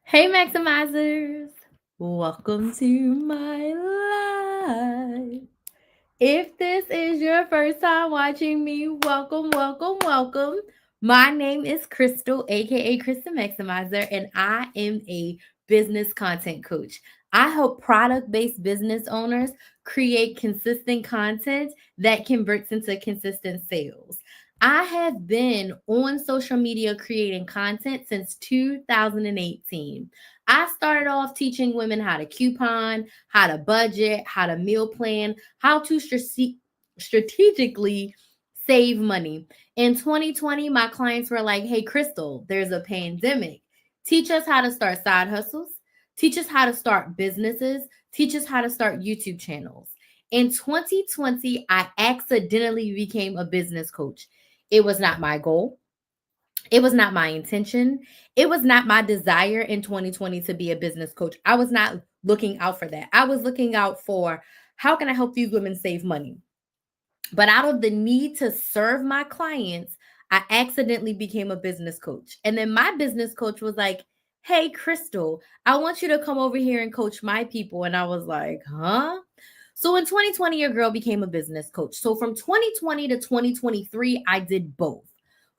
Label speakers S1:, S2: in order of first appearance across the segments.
S1: Hey, Maximizers! Welcome to my live. If this is your first time watching me, welcome, welcome, welcome. My name is Crystal, aka Crystal Maximizer, and I am a business content coach. I help product based business owners create consistent content that converts into consistent sales. I have been on social media creating content since 2018. I started off teaching women how to coupon, how to budget, how to meal plan, how to strategically save money. In 2020, my clients were like, hey, Crystal, there's a pandemic. Teach us how to start side hustles, teach us how to start businesses, teach us how to start YouTube channels. In 2020, I accidentally became a business coach. It was not my goal. It was not my intention. It was not my desire in 2020 to be a business coach. I was not looking out for that. I was looking out for how can I help these women save money? But out of the need to serve my clients, I accidentally became a business coach. And then my business coach was like, hey, Crystal, I want you to come over here and coach my people. And I was like, huh? So in 2020, your girl became a business coach. So from 2020 to 2023, I did both.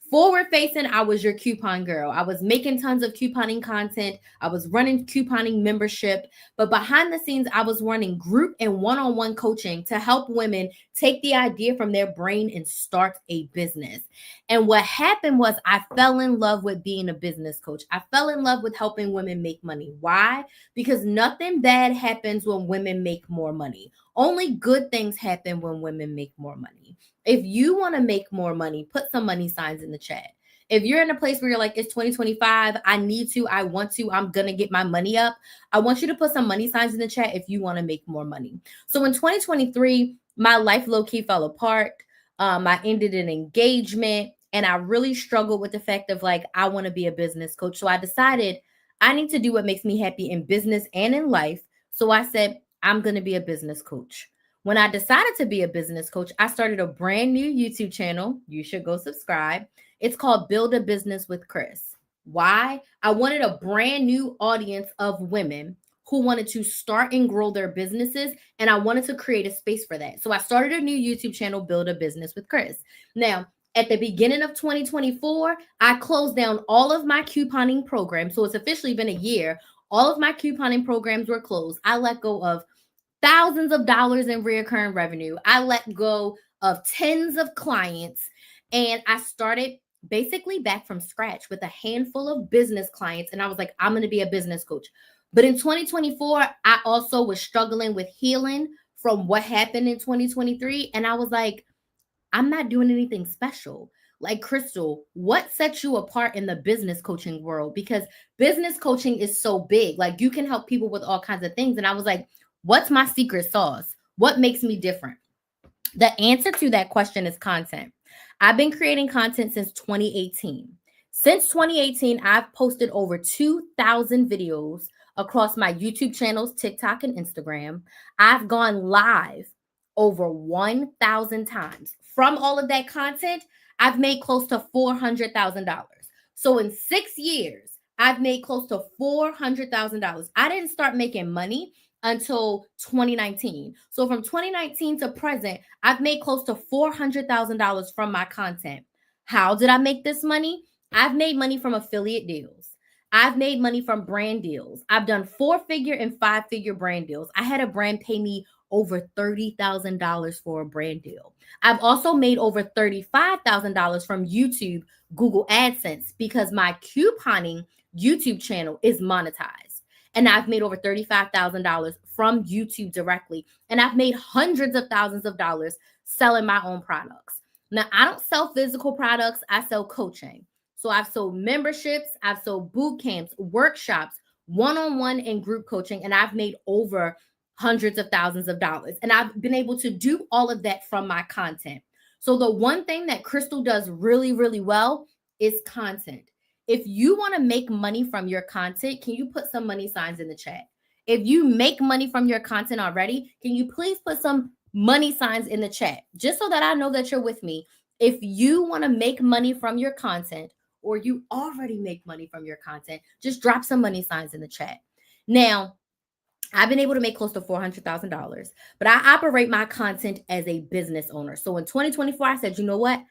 S1: Forward facing, I was your coupon girl. I was making tons of couponing content. I was running couponing membership. But behind the scenes, I was running group and one on one coaching to help women take the idea from their brain and start a business. And what happened was I fell in love with being a business coach. I fell in love with helping women make money. Why? Because nothing bad happens when women make more money. Only good things happen when women make more money. If you want to make more money, put some money signs in the chat. If you're in a place where you're like, it's 2025, I need to, I want to, I'm going to get my money up, I want you to put some money signs in the chat if you want to make more money. So in 2023, my life low key fell apart. I ended an engagement and I really struggled with the fact of like, I want to be a business coach. So I decided I need to do what makes me happy in business and in life. So I said, I'm going to be a business coach. When I decided to be a business coach, I started a brand new YouTube channel. You should go subscribe. It's called Build a Business with Chris. Why? I wanted a brand new audience of women who wanted to start and grow their businesses, and I wanted to create a space for that. So I started a new YouTube channel, Build a Business with Chris. Now, at the beginning of 2024, I closed down all of my couponing programs. So it's officially been a year. All of my couponing programs were closed. I let go of thousands of dollars in recurring revenue. I let go of tens of clients and I started basically back from scratch with a handful of business clients. And I was like, I'm going to be a business coach. But in 2024, I also was struggling with healing from what happened in 2023. And I was like, I'm not doing anything special. Like, Crystal, what sets you apart in the business coaching world? Because business coaching is so big. Like, you can help people with all kinds of things. And I was like, what's my secret sauce? What makes me different? The answer to that question is content. I've been creating content since 2018. Since 2018, I've posted over 2,000 videos across my YouTube channels, TikTok, and Instagram. I've gone live over 1,000 times. From all of that content, I've made close to $400,000. So in 6 years, I've made close to $400,000. I didn't start making money until 2019. So from 2019 to present, I've made close to $400,000 from my content. How did I make this money? I've made money from affiliate deals. I've made money from brand deals. I've done 4-figure and 5-figure brand deals. I had a brand pay me over $30,000 for a brand deal. I've also made over $35,000 from YouTube, Google AdSense, because my couponing YouTube channel is monetized. And I've made over $35,000 from YouTube directly. And I've made hundreds of thousands of dollars selling my own products. Now, I don't sell physical products, I sell coaching. So I've sold memberships, I've sold boot camps, workshops, one-on-one and group coaching, and I've made over hundreds of thousands of dollars. And I've been able to do all of that from my content. So the one thing that Crystal does really, really well is content. If you want to make money from your content, can you put some money signs in the chat? If you make money from your content already, can you please put some money signs in the chat? Just so that I know that you're with me. If you want to make money from your content, or you already make money from your content, just drop some money signs in the chat. Now, I've been able to make close to $400,000, but I operate my content as a business owner. So in 2024, I said, you know what?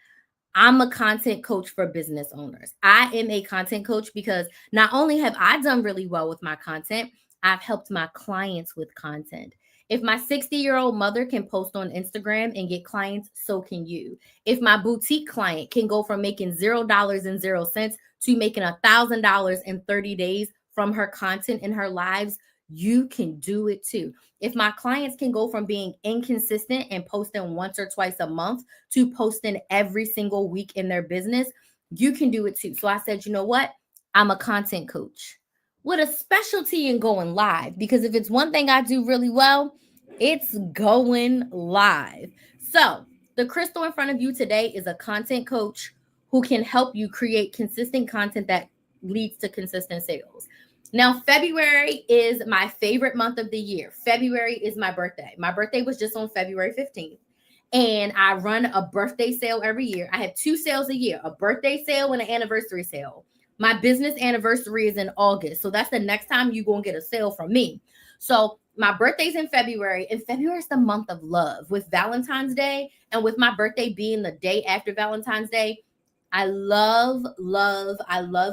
S1: I'm a content coach for business owners. I am a content coach because not only have I done really well with my content, I've helped my clients with content. If my 60-year-old mother can post on Instagram and get clients, so can you. If my boutique client can go from making $0 to making $1,000 in 30 days from her content in her lives, you can do it too. If my clients can go from being inconsistent and posting once or twice a month to posting every single week in their business, you can do it too. So I said, you know what? I'm a content coach with a specialty in going live, because if it's one thing I do really well, it's going live. So the crystal in front of you today is a content coach who can help you create consistent content that leads to consistent sales. Now, February is my favorite month of the year. February is my birthday. My birthday was just on February 15th. And I run a birthday sale every year. I have 2 sales a year, a birthday sale and an anniversary sale. My business anniversary is in August. So that's the next time you're going to get a sale from me. So my birthday's in February, and February is the month of love with Valentine's Day. And with my birthday being the day after Valentine's Day, I love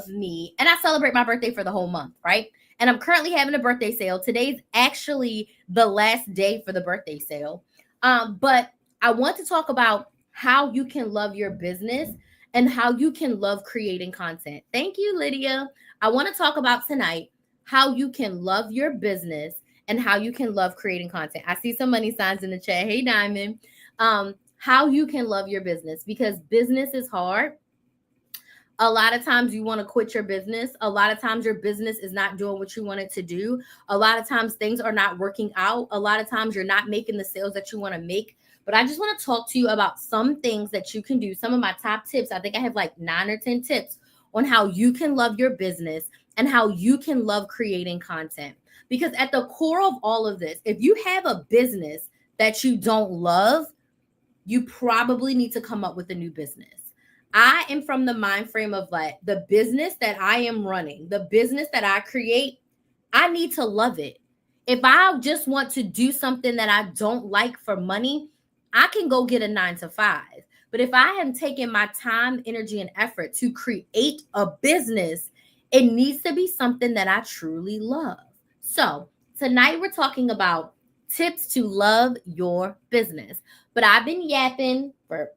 S1: me. And I celebrate my birthday for the whole month, right? And I'm currently having a birthday sale. Today's actually the last day for the birthday sale. But I want to talk about how you can love your business and how you can love creating content. Thank you, Lydia. I want to talk about tonight how you can love your business and how you can love creating content. I see some money signs in the chat. Hey, Diamond. How you can love your business, because business is hard. A lot of times you want to quit your business. A lot of times your business is not doing what you want it to do. A lot of times things are not working out. A lot of times you're not making the sales that you want to make. But I just want to talk to you about some things that you can do. Some of my top tips. I think I have like 9 or 10 tips on how you can love your business and how you can love creating content. Because at the core of all of this, if you have a business that you don't love, you probably need to come up with a new business. I am from the mind frame of like the business that I am running, the business that I create, I need to love it. If I just want to do something that I don't like for money, I can go get a 9 to 5. But if I am taking my time, energy, and effort to create a business, it needs to be something that I truly love. So tonight we're talking about tips to love your business. But I've been yapping for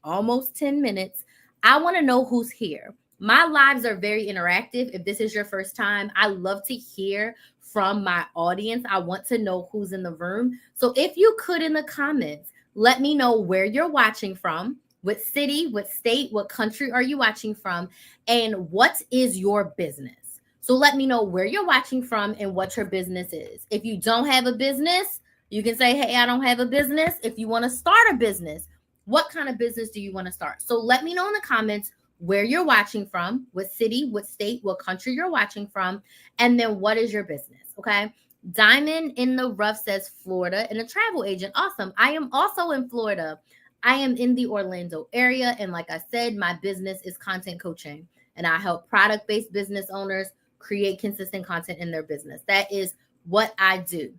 S1: almost 10 minutes. I want to know who's here. My lives are very interactive. If this is your first time, I love to hear from my audience. I want to know who's in the room. So if you could, in the comments, let me know where you're watching from, what city, what state, what country are you watching from, and what is your business. So let me know where you're watching from and what your business is. If you don't have a business, you can say, hey, I don't have a business. If you want to start a business, what kind of business do you want to start? So let me know in the comments where you're watching from, what city, what state, what country you're watching from, and then what is your business, okay? Diamond in the Rough says Florida and a travel agent. Awesome. I am also in Florida. I am in the Orlando area. And like I said, my business is content coaching, and I help product-based business owners create consistent content in their business. That is what I do.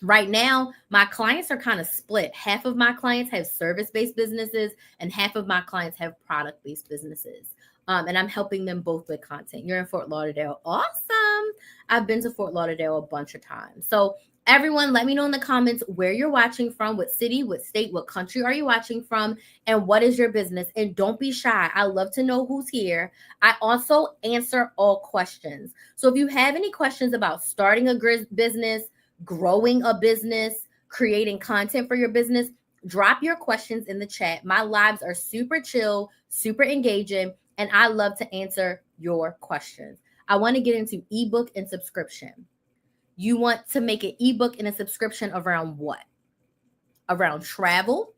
S1: Right now, my clients are kind of split. Half of my clients have service-based businesses and half of my clients have product-based businesses. And I'm helping them both with content. You're in Fort Lauderdale. Awesome. I've been to Fort Lauderdale a bunch of times. So everyone, let me know in the comments where you're watching from, what city, what state, what country are you watching from, and what is your business? And don't be shy. I love to know who's here. I also answer all questions. So if you have any questions about starting a business, growing a business, creating content for your business, drop your questions in the chat. My lives are super chill, super engaging, and I love to answer your questions. I want to get into ebook and subscription. You want to make an ebook and a subscription around what? Around travel.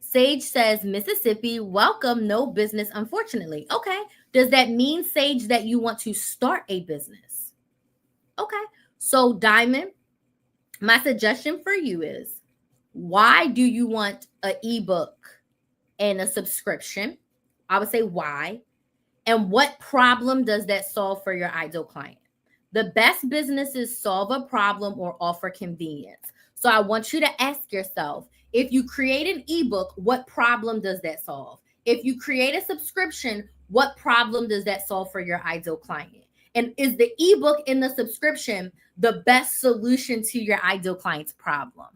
S1: Sage says, Mississippi, welcome, no business, unfortunately. Okay. Does that mean, Sage, that you want to start a business? Okay. So, Diamond, my suggestion for you is, why do you want an ebook and a subscription? I would say why. And what problem does that solve for your ideal client? The best businesses solve a problem or offer convenience. So I want you to ask yourself, if you create an ebook, what problem does that solve? If you create a subscription, what problem does that solve for your ideal client? And is the ebook in the subscription the best solution to your ideal client's problem?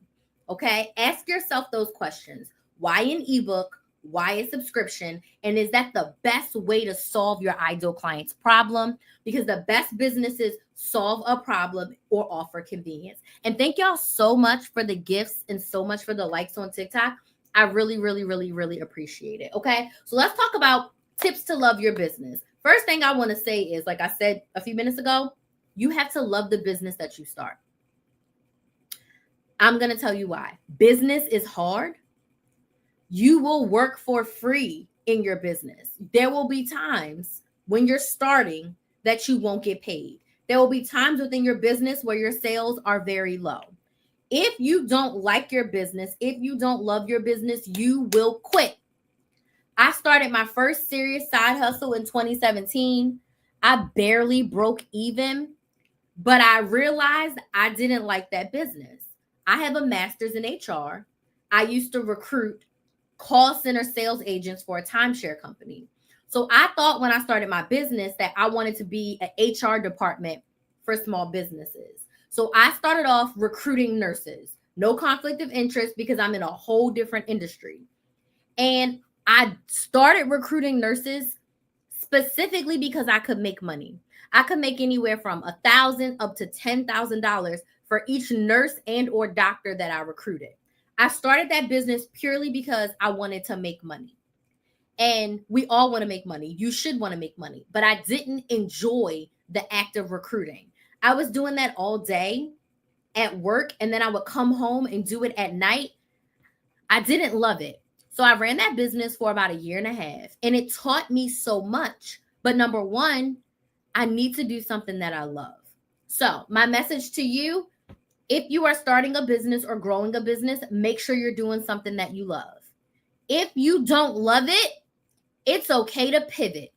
S1: Okay, ask yourself those questions. Why an ebook? Why a subscription? And is that the best way to solve your ideal client's problem? Because the best businesses solve a problem or offer convenience. And thank y'all so much for the gifts and so much for the likes on TikTok. I really, really, really, really appreciate it. Okay, so let's talk about tips to love your business. First thing I want to say is, like I said a few minutes ago, you have to love the business that you start. I'm going to tell you why. Business is hard. You will work for free in your business. There will be times when you're starting that you won't get paid. There will be times within your business where your sales are very low. If you don't like your business, if you don't love your business, you will quit. I started my first serious side hustle in 2017. I barely broke even, but I realized I didn't like that business. I have a master's in HR. I used to recruit call center sales agents for a timeshare company. So I thought when I started my business that I wanted to be an HR department for small businesses. So I started off recruiting nurses. No conflict of interest because I'm in a whole different industry. And I started recruiting nurses specifically because I could make money. I could make anywhere from $1,000 up to $10,000 for each nurse and or doctor that I recruited. I started that business purely because I wanted to make money. And we all want to make money. You should want to make money. But I didn't enjoy the act of recruiting. I was doing that all day at work, and then I would come home and do it at night. I didn't love it. So I ran that business for about a year and a half, and it taught me so much. But number one, I need to do something that I love. So my message to you, if you are starting a business or growing a business, make sure you're doing something that you love. If you don't love it, it's okay to pivot.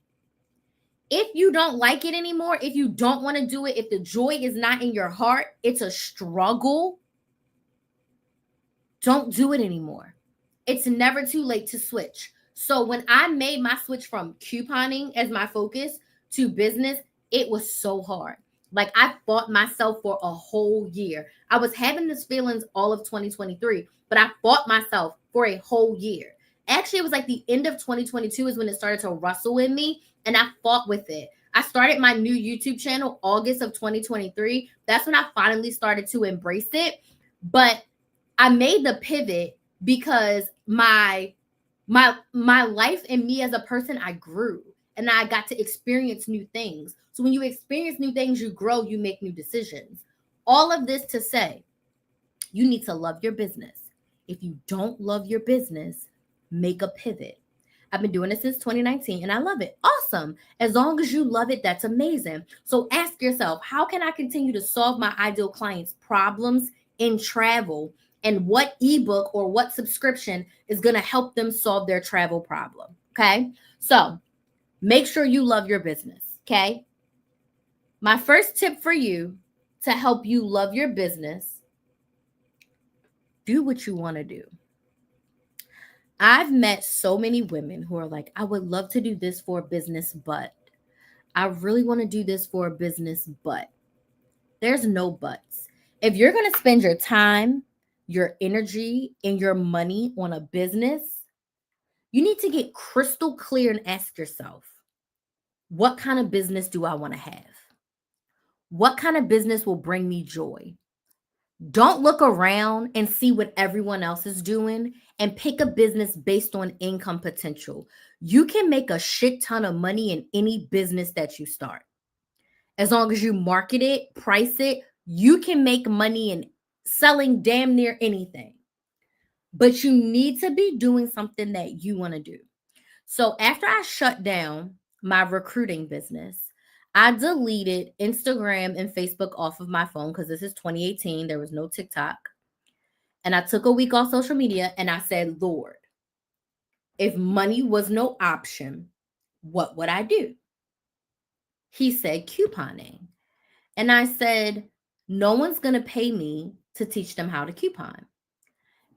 S1: If you don't like it anymore, if you don't want to do it, if the joy is not in your heart, it's a struggle, don't do it anymore. It's never too late to switch. So when I made my switch from couponing as my focus to business, it was so hard. Like I fought myself for a whole year. I was having these feelings all of 2023, but I fought myself for a whole year. Actually, it was like the end of 2022 is when it started to rustle in me, and I fought with it. I started my new YouTube channel August of 2023. That's when I finally started to embrace it. But I made the pivot because my life and me as a person, I grew and I got to experience new things. So when you experience new things, you grow, you make new decisions. All of this to say, you need to love your business. If you don't love your business, make a pivot. I've been doing it since 2019 and I love it. Awesome. As long as you love it, that's amazing. So ask yourself, how can I continue to solve my ideal clients' problems in travel? And what ebook or what subscription is going to help them solve their travel problem? Okay. So make sure you love your business. Okay. My first tip for you to help you love your business, do what you want to do. I've met so many women who are like, I would love to do this for a business, but I really want to do this for a business, but there's no buts. If you're going to spend your time, your energy, and your money on a business, you need to get crystal clear and ask yourself, what kind of business do I want to have? What kind of business will bring me joy? Don't look around and see what everyone else is doing and pick a business based on income potential. You can make a shit ton of money in any business that you start. As long as you market it, price it, you can make money in selling damn near anything. But you need to be doing something that you want to do. So after I shut down my recruiting business, I deleted Instagram and Facebook off of my phone because this is 2018. There was no TikTok. And I took a week off social media and I said, Lord, if money was no option, What would I do? He said couponing. And I said, no one's going to pay me to teach them how to coupon.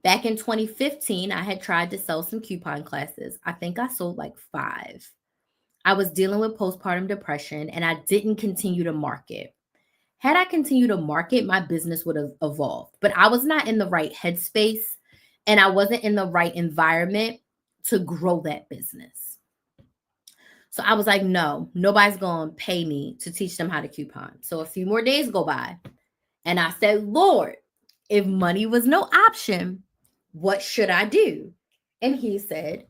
S1: Back in 2015, I had tried to sell some coupon classes. I think I sold like 5. I was dealing with postpartum depression and I didn't continue to market. Had I continued to market, my business would have evolved, but I was not in the right headspace and I wasn't in the right environment to grow that business. So I was like, no, nobody's going to pay me to teach them how to coupon. So a few more days go by and I said, Lord, if money was no option, what should I do? And he said,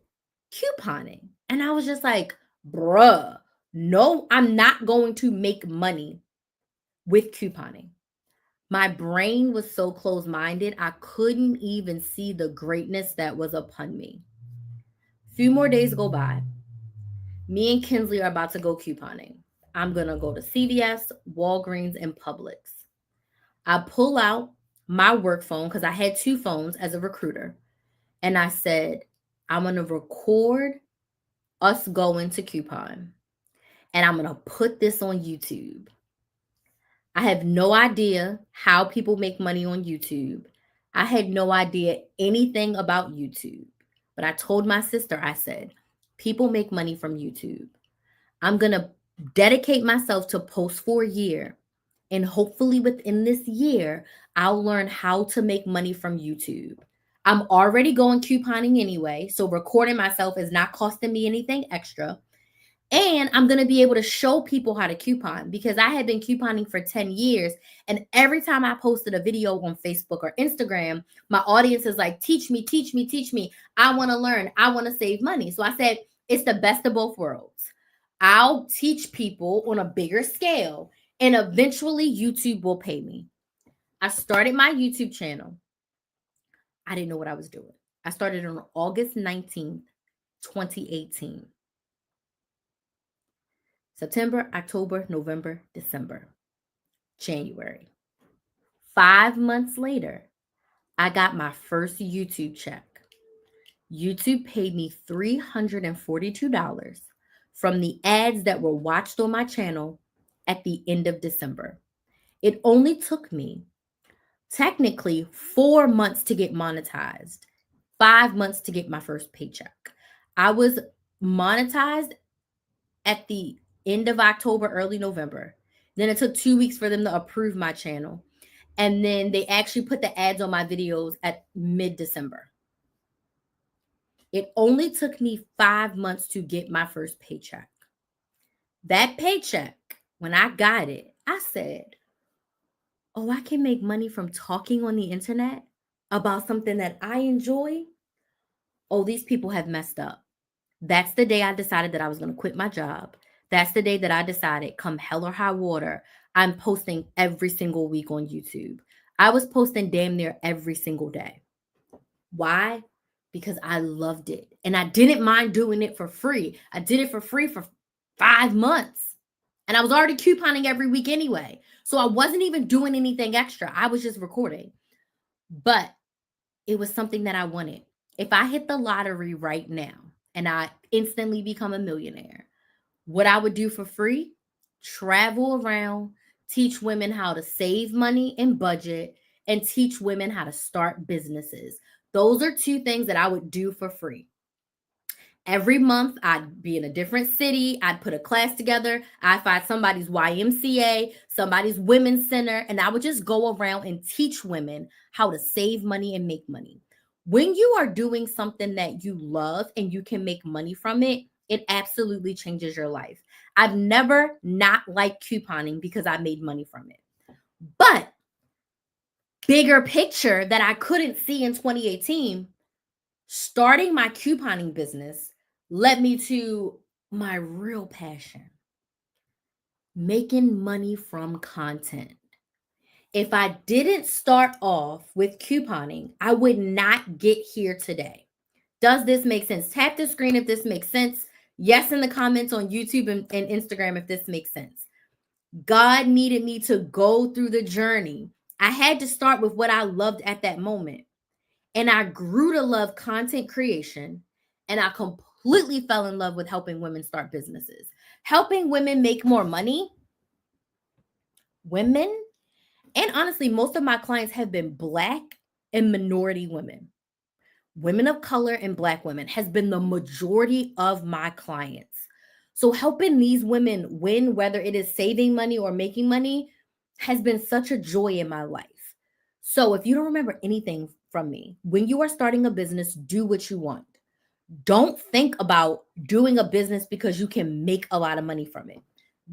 S1: couponing. And I was just like, bruh, no, I'm not going to make money with couponing. My brain was so closed-minded, I couldn't even see the greatness that was upon me. Few more days go by. Me and Kinsley are about to go couponing. I'm going to go to CVS, Walgreens, and Publix. I pull out my work phone because I had 2 phones as a recruiter. And I said, I'm going to record us going to coupon. And I'm going to put this on YouTube. I have no idea how people make money on YouTube. I had no idea anything about YouTube. But I told my sister, I said, people make money from YouTube. I'm going to dedicate myself to post for a year. And hopefully within this year, I'll learn how to make money from YouTube. I'm already going couponing anyway, so recording myself is not costing me anything extra. And I'm going to be able to show people how to coupon because I had been couponing for 10 years. And every time I posted a video on Facebook or Instagram, my audience is like, teach me, teach me, teach me. I want to learn. I want to save money. So I said, it's the best of both worlds. I'll teach people on a bigger scale and eventually YouTube will pay me. I started my YouTube channel. I didn't know what I was doing. I started on August 19th, 2018. September, October, November, December, January. 5 months later, I got my first YouTube check. YouTube paid me $342 from the ads that were watched on my channel at the end of December. It only took me technically 4 months to get monetized, 5 months to get my first paycheck. I was monetized at the end of October, early November. Then it took 2 weeks for them to approve my channel. And then they actually put the ads on my videos at mid-December. It only took me 5 months to get my first paycheck. That paycheck, when I got it, I said, oh, I can make money from talking on the internet about something that I enjoy. Oh, these people have messed up. That's the day I decided that I was going to quit my job. That's the day that I decided, come hell or high water, I'm posting every single week on YouTube. I was posting damn near every single day. Why? Because I loved it. And I didn't mind doing it for free. I did it for free for 5 months. And I was already couponing every week anyway. So I wasn't even doing anything extra. I was just recording. But it was something that I wanted. If I hit the lottery right now and I instantly become a millionaire, what I would do for free, travel around, teach women how to save money and budget, and teach women how to start businesses. Those are 2 things that I would do for free. Every month, I'd be in a different city. I'd put a class together. I'd find somebody's YMCA, somebody's women's center, and I would just go around and teach women how to save money and make money. When you are doing something that you love and you can make money from it, it absolutely changes your life. I've never not liked couponing because I made money from it. But bigger picture that I couldn't see in 2018, starting my couponing business led me to my real passion, making money from content. If I didn't start off with couponing, I would not get here today. Does this make sense? Tap the screen if this makes sense. Yes, in the comments on YouTube and Instagram if this makes sense. God needed me to go through the journey. I had to start with what I loved at that moment. And I grew to love content creation. And I completely fell in love with helping women start businesses, helping women make more money. Women, and honestly, most of my clients have been Black and minority women. Women of color and Black women has been the majority of my clients. So helping these women win, whether it is saving money or making money, has been such a joy in my life. So if you don't remember anything from me, when you are starting a business, do what you want. Don't think about doing a business because you can make a lot of money from it.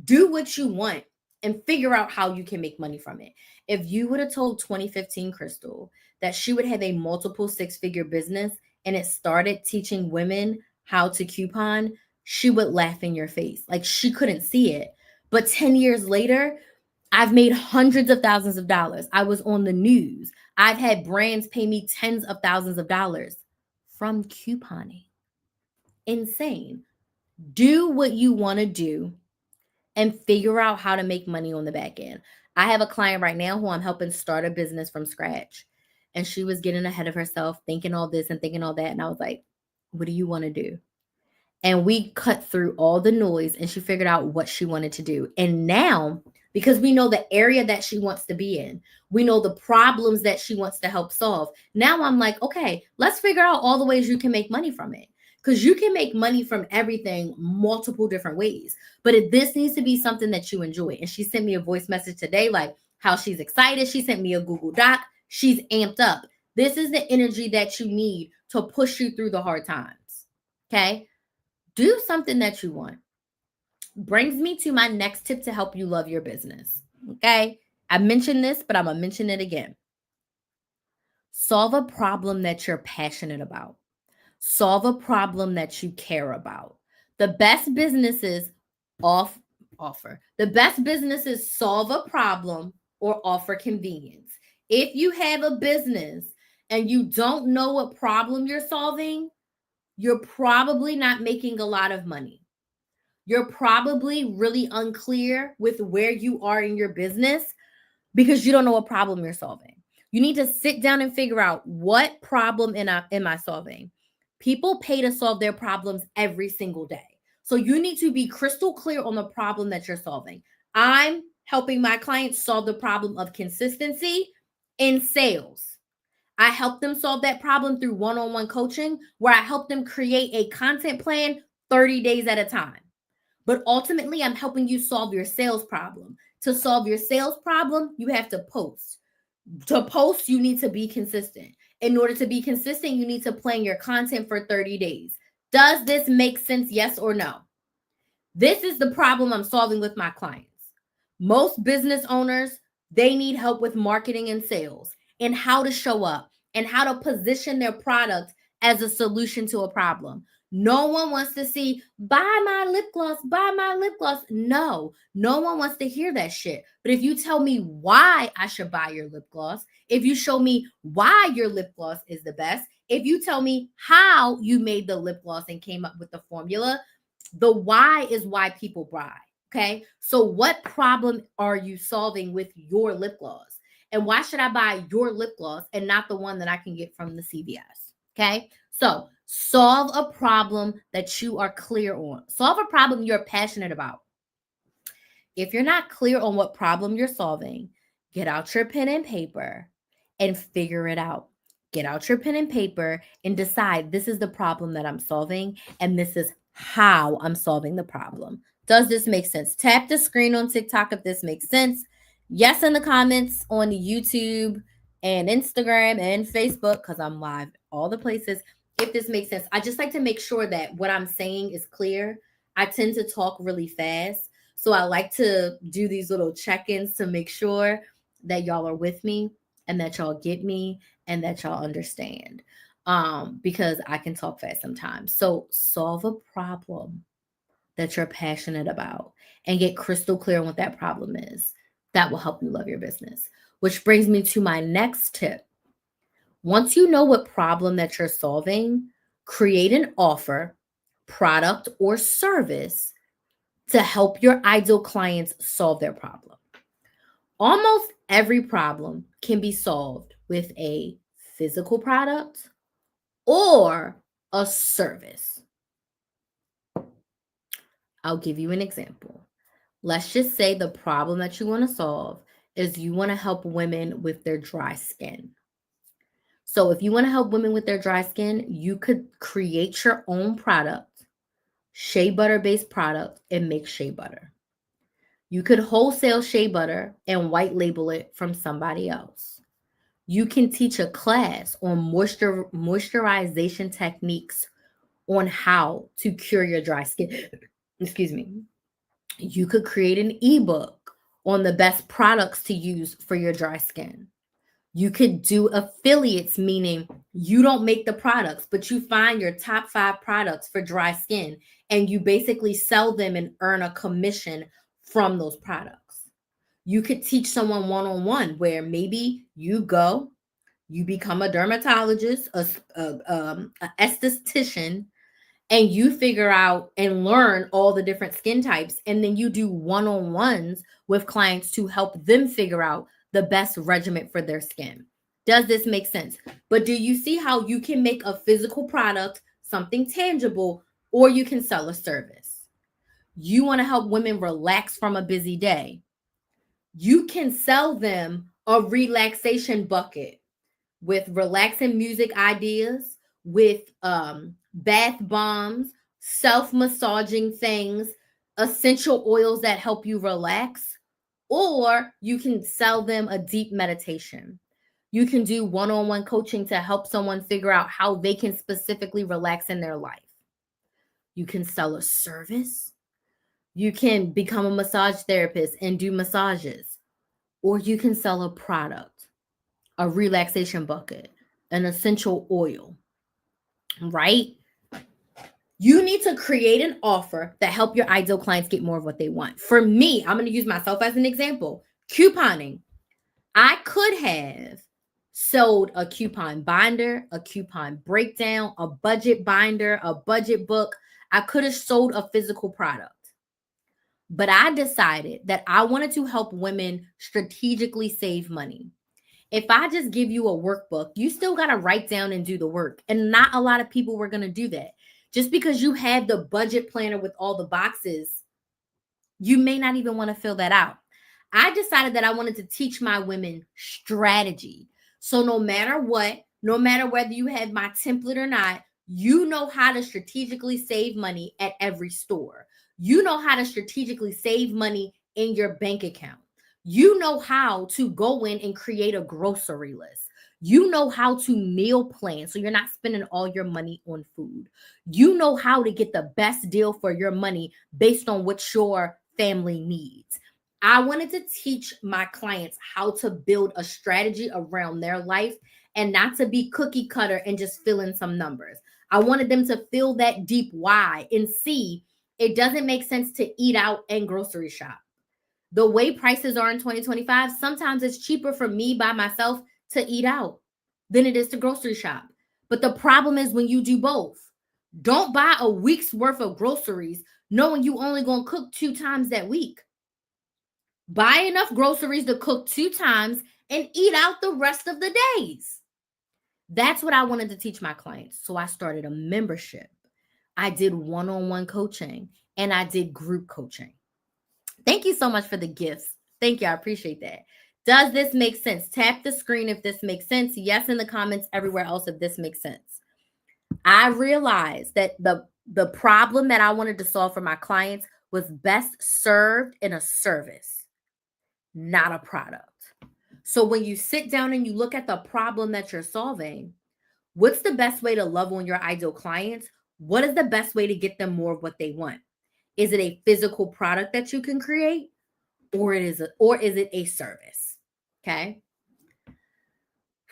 S1: Do what you want and figure out how you can make money from it. If you would have told 2015 Crystal that she would have a multiple six-figure business and it started teaching women how to coupon, she would laugh in your face. Like she couldn't see it. But 10 years later, I've made hundreds of thousands of dollars. I was on the news. I've had brands pay me tens of thousands of dollars from couponing. Insane. Do what you want to do and figure out how to make money on the back end. I have a client right now who I'm helping start a business from scratch. And she was getting ahead of herself, thinking all this and thinking all that. And I was like, what do you want to do? And we cut through all the noise and she figured out what she wanted to do. And now, because we know the area that she wants to be in, we know the problems that she wants to help solve. Now I'm like, okay, let's figure out all the ways you can make money from it. Because you can make money from everything multiple different ways. But this needs to be something that you enjoy. And she sent me a voice message today, like how she's excited. She sent me a Google Doc. She's amped up. This is the energy that you need to push you through the hard times. Okay? Do something that you want. Brings me to my next tip to help you love your business. Okay? I mentioned this, but I'm going to mention it again. Solve a problem that you're passionate about. Solve a problem that you care about. The best businesses offer. The best businesses solve a problem or offer convenience. If you have a business and you don't know what problem you're solving, you're probably not making a lot of money. You're probably really unclear with where you are in your business because you don't know what problem you're solving. You need to sit down and figure out, what problem am I solving? People pay to solve their problems every single day. So you need to be crystal clear on the problem that you're solving. I'm helping my clients solve the problem of consistency in sales. I help them solve that problem through one-on-one coaching, where I help them create a content plan 30 days at a time. But ultimately, I'm helping you solve your sales problem. To solve your sales problem, you have to post. To post, you need to be consistent. In order to be consistent, you need to plan your content for 30 days. Does this make sense? Yes or no? This is the problem I'm solving with my clients. Most business owners, they need help with marketing and sales and how to show up and how to position their product as a solution to a problem. No one wants to see, buy my lip gloss, buy my lip gloss. No one wants to hear that shit. But if you tell me why I should buy your lip gloss, if you show me why your lip gloss is the best, if you tell me how you made the lip gloss and came up with the formula, the why is why people buy. Okay. So what problem are you solving with your lip gloss? And why should I buy your lip gloss and not the one that I can get from the CVS? Okay. So solve a problem that you are clear on. Solve a problem you're passionate about. If you're not clear on what problem you're solving, get out your pen and paper and figure it out. Get out your pen and paper and decide, this is the problem that I'm solving and this is how I'm solving the problem. Does this make sense? Tap the screen on TikTok if this makes sense. Yes, in the comments on YouTube and Instagram and Facebook, because I'm live all the places, if this makes sense. I just like to make sure that what I'm saying is clear. I tend to talk really fast, so I like to do these little check-ins to make sure that y'all are with me and that y'all get me and that y'all understand, because I can talk fast sometimes. So solve a problem that you're passionate about and get crystal clear on what that problem is. That will help you love your business. Which brings me to my next tip. Once you know what problem that you're solving, create an offer, product, or service to help your ideal clients solve their problem. Almost every problem can be solved with a physical product or a service. I'll give you an example. Let's just say the problem that you want to solve is you want to help women with their dry skin. So if you want to help women with their dry skin, you could create your own product, shea butter based product, and make shea butter. You could wholesale shea butter and white label it from somebody else. You can teach a class on moisturization techniques on how to cure your dry skin. Excuse me. You could create an ebook on the best products to use for your dry skin. You could do affiliates, meaning you don't make the products, but you find your top 5 products for dry skin and you basically sell them and earn a commission from those products. You could teach someone one-on-one where maybe you go, you become a dermatologist, a esthetician, and you figure out and learn all the different skin types. And then you do one-on-ones with clients to help them figure out the best regimen for their skin. Does this make sense? But do you see how you can make a physical product, something tangible, or you can sell a service? You want to help women relax from a busy day. You can sell them a relaxation bucket with relaxing music ideas, with bath bombs, self-massaging things, essential oils that help you relax, or you can sell them a deep meditation. You can do one-on-one coaching to help someone figure out how they can specifically relax in their life. You can sell a service. You can become a massage therapist and do massages, or you can sell a product, a relaxation bucket, an essential oil, right? You need to create an offer that help your ideal clients get more of what they want. For me, I'm going to use myself as an example. Couponing. I could have sold a coupon binder, a coupon breakdown, a budget binder, a budget book. I could have sold a physical product. But I decided that I wanted to help women strategically save money. If I just give you a workbook, you still got to write down and do the work. And not a lot of people were going to do that. Just because you have the budget planner with all the boxes, you may not even want to fill that out. I decided that I wanted to teach my women strategy. So no matter what, no matter whether you have my template or not, you know how to strategically save money at every store. You know how to strategically save money in your bank account. You know how to go in and create a grocery list. You know how to meal plan so you're not spending all your money on food. You know how to get the best deal for your money based on what your family needs. I wanted to teach my clients how to build a strategy around their life and not to be cookie cutter and just fill in some numbers. I wanted them to feel that deep why and see it doesn't make sense to eat out and grocery shop. The way prices are in 2025, sometimes it's cheaper for me by myself to eat out than it is to grocery shop. But the problem is when you do both. Don't buy a week's worth of groceries knowing you only going to cook 2 times that week. Buy enough groceries to cook 2 times and eat out the rest of the days. That's what I wanted to teach my clients. So I started a membership. I did one-on-one coaching and I did group coaching. Thank you so much for the gifts. Thank you. I appreciate that. Does this make sense? Tap the screen if this makes sense. Yes, in the comments, everywhere else if this makes sense. I realized that the problem that I wanted to solve for my clients was best served in a service, not a product. So when you sit down and you look at the problem that you're solving, what's the best way to love on your ideal clients? What is the best way to get them more of what they want? Is it a physical product that you can create, or is it a service? Okay.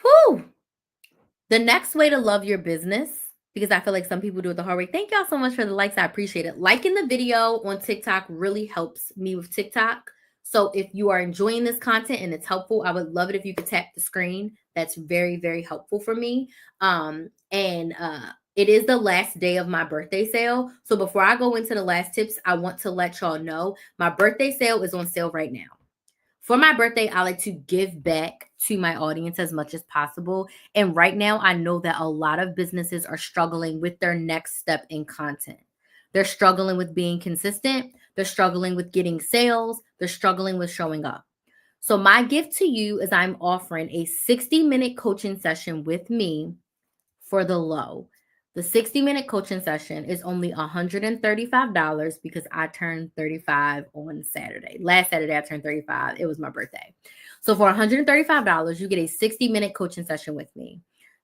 S1: Whew. The next way to love your business, because I feel like some people do it the hard way. Thank y'all so much for the likes. I appreciate it. Liking the video on TikTok really helps me with TikTok. So if you are enjoying this content and it's helpful, I would love it if you could tap the screen. That's very, very helpful for me. It is the last day of my birthday sale. So before I go into the last tips, I want to let y'all know my birthday sale is on sale right now. For my birthday, I like to give back to my audience as much as possible. And right now, I know that a lot of businesses are struggling with their next step in content. They're struggling with being consistent. They're struggling with getting sales. They're struggling with showing up. So my gift to you is I'm offering a 60-minute coaching session with me for the low. The 60-minute coaching session is only $135 because I turned 35 on Saturday. Last Saturday, I turned 35. It was my birthday. So for $135, you get a 60-minute coaching session with me.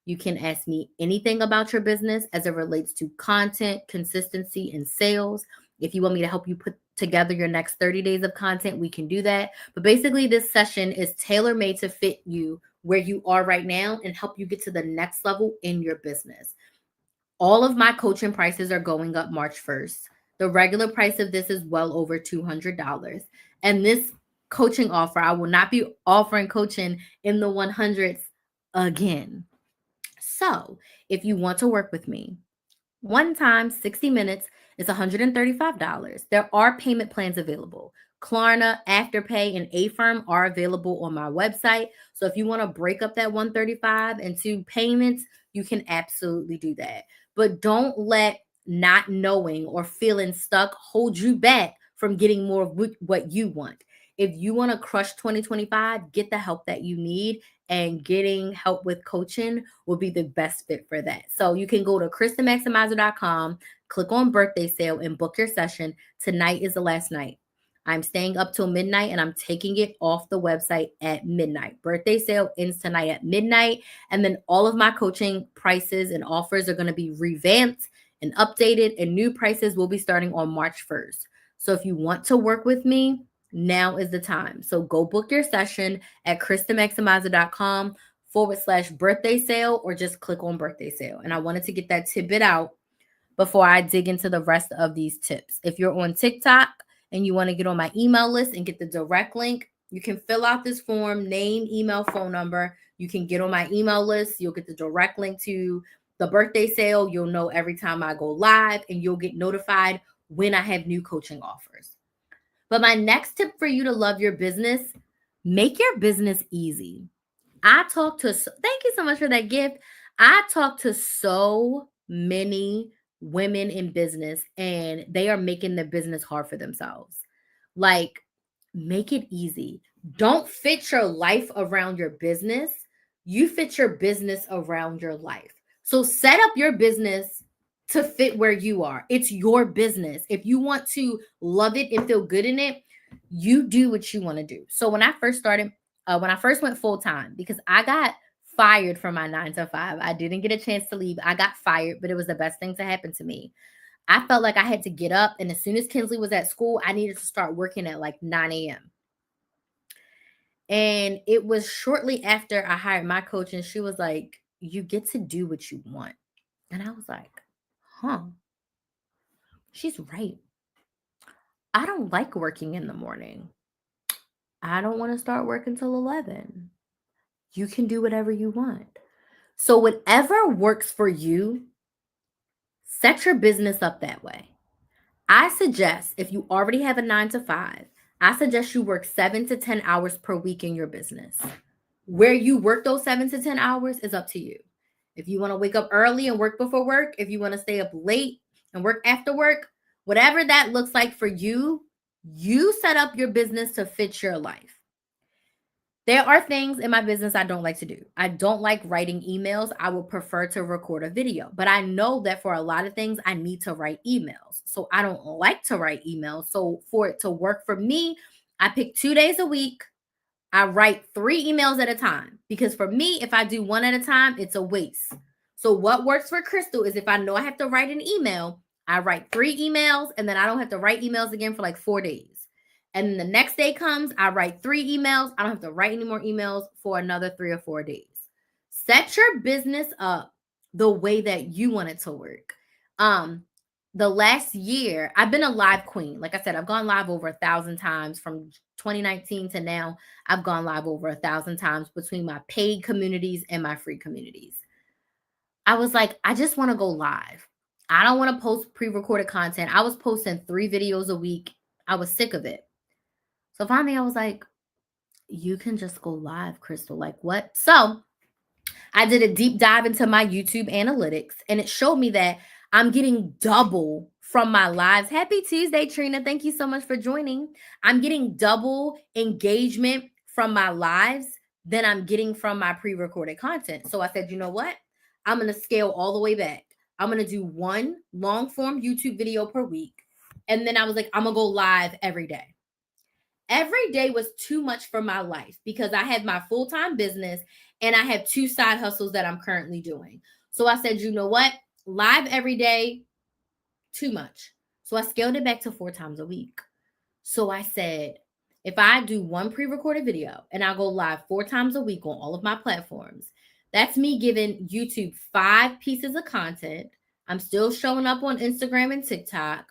S1: You can ask me anything about your business as it relates to content, consistency, and sales. If you want me to help you put together your next 30 days of content, we can do that. But basically, this session is tailor-made to fit you where you are right now and help you get to the next level in your business. All of my coaching prices are going up March 1st. The regular price of this is well over $200. And this coaching offer, I will not be offering coaching in the 100s again. So if you want to work with me, one time, 60 minutes is $135. There are payment plans available. Klarna, Afterpay, and Affirm are available on my website. So if you want to break up that $135 into payments, you can absolutely do that. But don't let not knowing or feeling stuck hold you back from getting more of what you want. If you want to crush 2025, get the help that you need, and getting help with coaching will be the best fit for that. So you can go to KristenMaximizer.com, click on birthday sale, and book your session. Tonight is the last night. I'm staying up till midnight and I'm taking it off the website at midnight. Birthday sale ends tonight at midnight. And then all of my coaching prices and offers are going to be revamped and updated, and new prices will be starting on March 1st. So if you want to work with me, now is the time. So go book your session at KristenMaximizer.com/birthday sale, or just click on birthday sale. And I wanted to get that tidbit out before I dig into the rest of these tips. If you're on TikTok and you want to get on my email list and get the direct link, you can fill out this form, name, email, phone number. You can get on my email list. You'll get the direct link to the birthday sale. You'll know every time I go live, and you'll get notified when I have new coaching offers. But my next tip for you to love your business, make your business easy. Thank you so much for that gift. I talk to so many women in business, and they are making their business hard for themselves. Like, make it easy. Don't fit your life around your business. You fit your business around your life. So set up your business to fit where you are. It's your business. If you want to love it and feel good in it, you do what you want to do. So when I first went full time, because I got fired from my 9 to 5, I didn't get a chance to leave. I got fired, but it was the best thing to happen to me. I felt like I had to get up, and as soon as Kinsley was at school, I needed to start working at like 9 a.m. And it was shortly after I hired my coach, and she was like, "You get to do what you want." And I was like, she's right. I don't like working in the morning. I don't want to start working till 11. You can do whatever you want. So whatever works for you, set your business up that way. I suggest, if you already have a 9 to 5, I suggest you work 7 to 10 hours per week in your business. Where you work those 7 to 10 hours is up to you. If you want to wake up early and work before work, if you want to stay up late and work after work, whatever that looks like for you, you set up your business to fit your life. There are things in my business I don't like to do. I don't like writing emails. I would prefer to record a video, but I know that for a lot of things, I need to write emails. So I don't like to write emails. So for it to work for me, I pick 2 days a week. I write 3 emails at a time, because for me, if I do one at a time, it's a waste. So what works for Crystal is if I know I have to write an email, I write 3 emails, and then I don't have to write emails again for like 4 days. And then the next day comes, I write 3 emails. I don't have to write any more emails for another 3 or 4 days. Set your business up the way that you want it to work. The last year, I've been a live queen. Like I said, I've gone live over 1,000 times from 2019 to now. I've gone live over 1,000 times between my paid communities and my free communities. I was like, I just want to go live. I don't want to post pre-recorded content. I was posting 3 videos a week. I was sick of it. So finally I was like, you can just go live, Crystal. Like, what? So I did a deep dive into my YouTube analytics, and it showed me that I'm getting double from my lives. Happy Tuesday, Trina. Thank you so much for joining. I'm getting double engagement from my lives than I'm getting from my pre-recorded content. So I said, you know what? I'm going to scale all the way back. I'm going to do one long form YouTube video per week. And then I was like, I'm going to go live every day. Every day was too much for my life because I had my full-time business and I have 2 side hustles that I'm currently doing. So I said, you know what? Live every day, too much. So I scaled it back to 4 times a week. So I said, if I do one pre-recorded video and I go live 4 times a week on all of my platforms, that's me giving YouTube 5 pieces of content. I'm still showing up on Instagram and TikTok.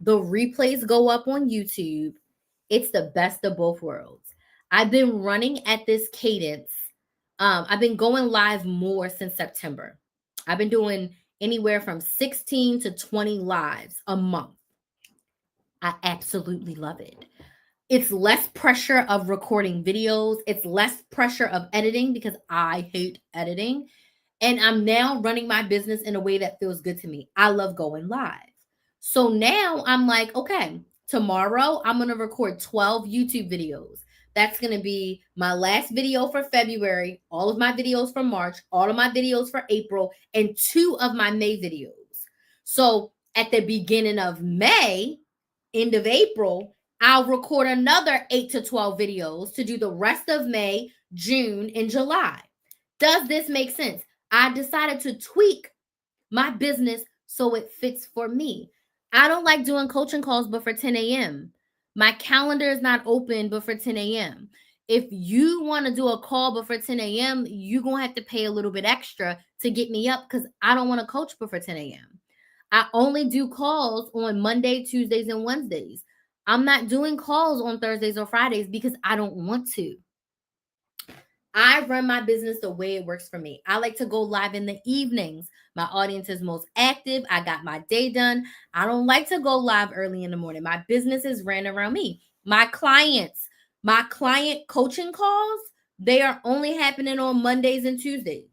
S1: The replays go up on YouTube. It's the best of both worlds. I've been running at this cadence. I've been going live more since September. I've been doing anywhere from 16 to 20 lives a month. I absolutely love it. It's less pressure of recording videos. It's less pressure of editing because I hate editing. And I'm now running my business in a way that feels good to me. I love going live. So now I'm like, okay, tomorrow I'm going to record 12 YouTube videos. That's going to be my last video for February, all of my videos for March, all of my videos for April, and 2 of my May videos. So at the beginning of May, end of April, I'll record another 8 to 12 videos to do the rest of May, June, and July. Does this make sense? I decided to tweak my business so it fits for me. I don't like doing coaching calls before 10 a.m. My calendar is not open before 10 a.m. If you want to do a call before 10 a.m., you're going to have to pay a little bit extra to get me up because I don't want to coach before 10 a.m. I only do calls on Monday, Tuesdays, and Wednesdays. I'm not doing calls on Thursdays or Fridays because I don't want to. I run my business the way it works for me. I like to go live in the evenings. My audience is most active. I got my day done. I don't like to go live early in the morning. My business is ran around me. My client coaching calls, they are only happening on Mondays and Tuesdays.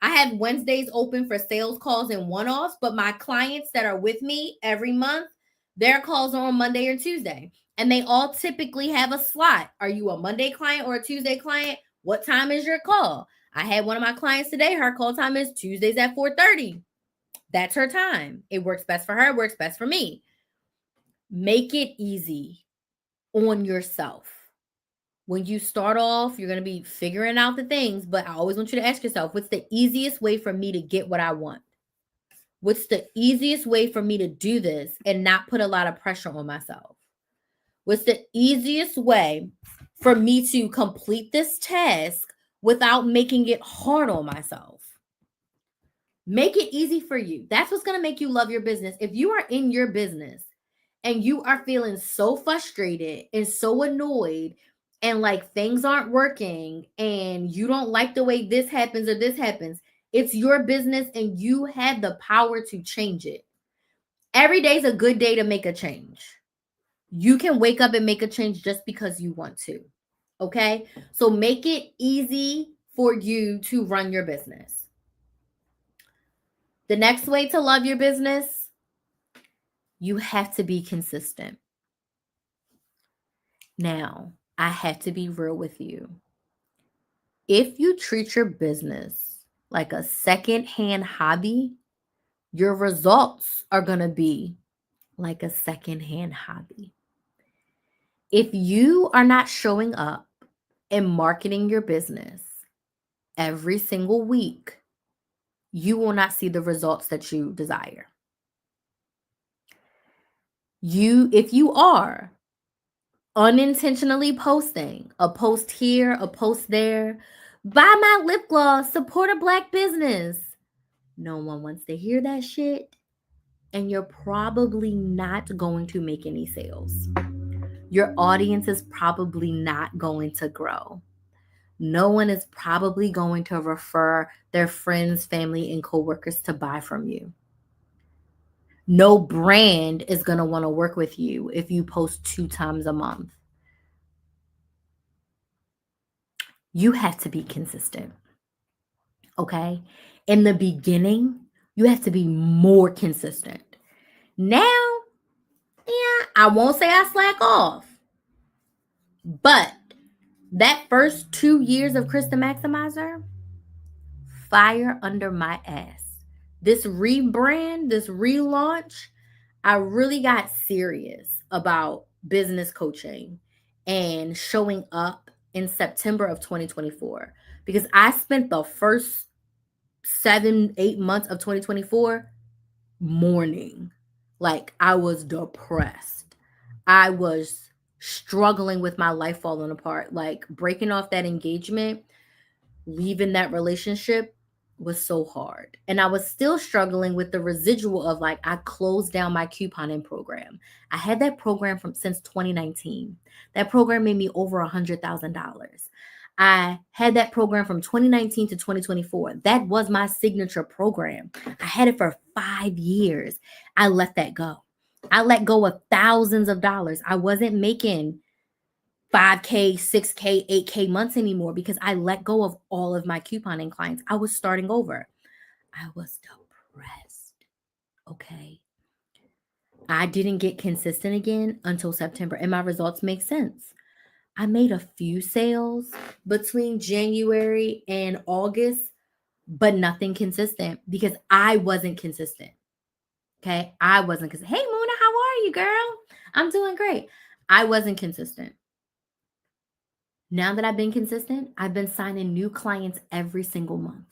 S1: I have Wednesdays open for sales calls and one-offs, but my clients that are with me every month, their calls are on Monday or Tuesday. And they all typically have a slot. Are you a Monday client or a Tuesday client? What time is your call? I had one of my clients today. Her call time is Tuesdays at 4:30. That's her time. It works best for her. It works best for me. Make it easy on yourself. When you start off, you're going to be figuring out the things, but I always want you to ask yourself, what's the easiest way for me to get what I want? What's the easiest way for me to do this and not put a lot of pressure on myself? What's the easiest way for me to complete this task without making it hard on myself? Make it easy for you. That's what's going to make you love your business. If you are in your business and you are feeling so frustrated and so annoyed and like things aren't working and you don't like the way this happens or this happens, it's your business and you have the power to change it. Every day is a good day to make a change. You can wake up and make a change just because you want to. Okay? So make it easy for you to run your business. The next way to love your business, you have to be consistent. Now, I have to be real with you. If you treat your business like a secondhand hobby, your results are going to be like a secondhand hobby. If you are not showing up and marketing your business every single week, you will not see the results that you desire. If you are unintentionally posting a post here, a post there, buy my lip gloss, support a Black business. No one wants to hear that shit. And you're probably not going to make any sales. Your audience is probably not going to grow. No one is probably going to refer their friends, family, and coworkers to buy from you. No brand is going to want to work with you if you post 2 times a month. You have to be consistent. Okay? In the beginning, you have to be more consistent. Now, I won't say I slack off, but that first 2 years of Chris the Maximizer, fire under my ass. This rebrand, this relaunch, I really got serious about business coaching and showing up in September of 2024 because I spent the first 7-8 months of 2024 mourning. Like, I was depressed. I was struggling with my life falling apart. Like, breaking off that engagement, leaving that relationship was so hard. And I was still struggling with the residual of, like, I closed down my couponing program. I had that program since 2019. That program made me over $100,000. I had that program from 2019 to 2024. That was my signature program. I had it for 5 years. I let that go. I let go of thousands of dollars. I wasn't making 5K, 6K, 8K months anymore because I let go of all of my couponing clients. I was starting over. I was depressed. Okay. I didn't get consistent again until September, and my results make sense. I made a few sales between January and August, but nothing consistent because I wasn't consistent. Okay. I wasn't consistent. Hey, Muna, how are you, girl? I'm doing great. I wasn't consistent. Now that I've been consistent, I've been signing new clients every single month.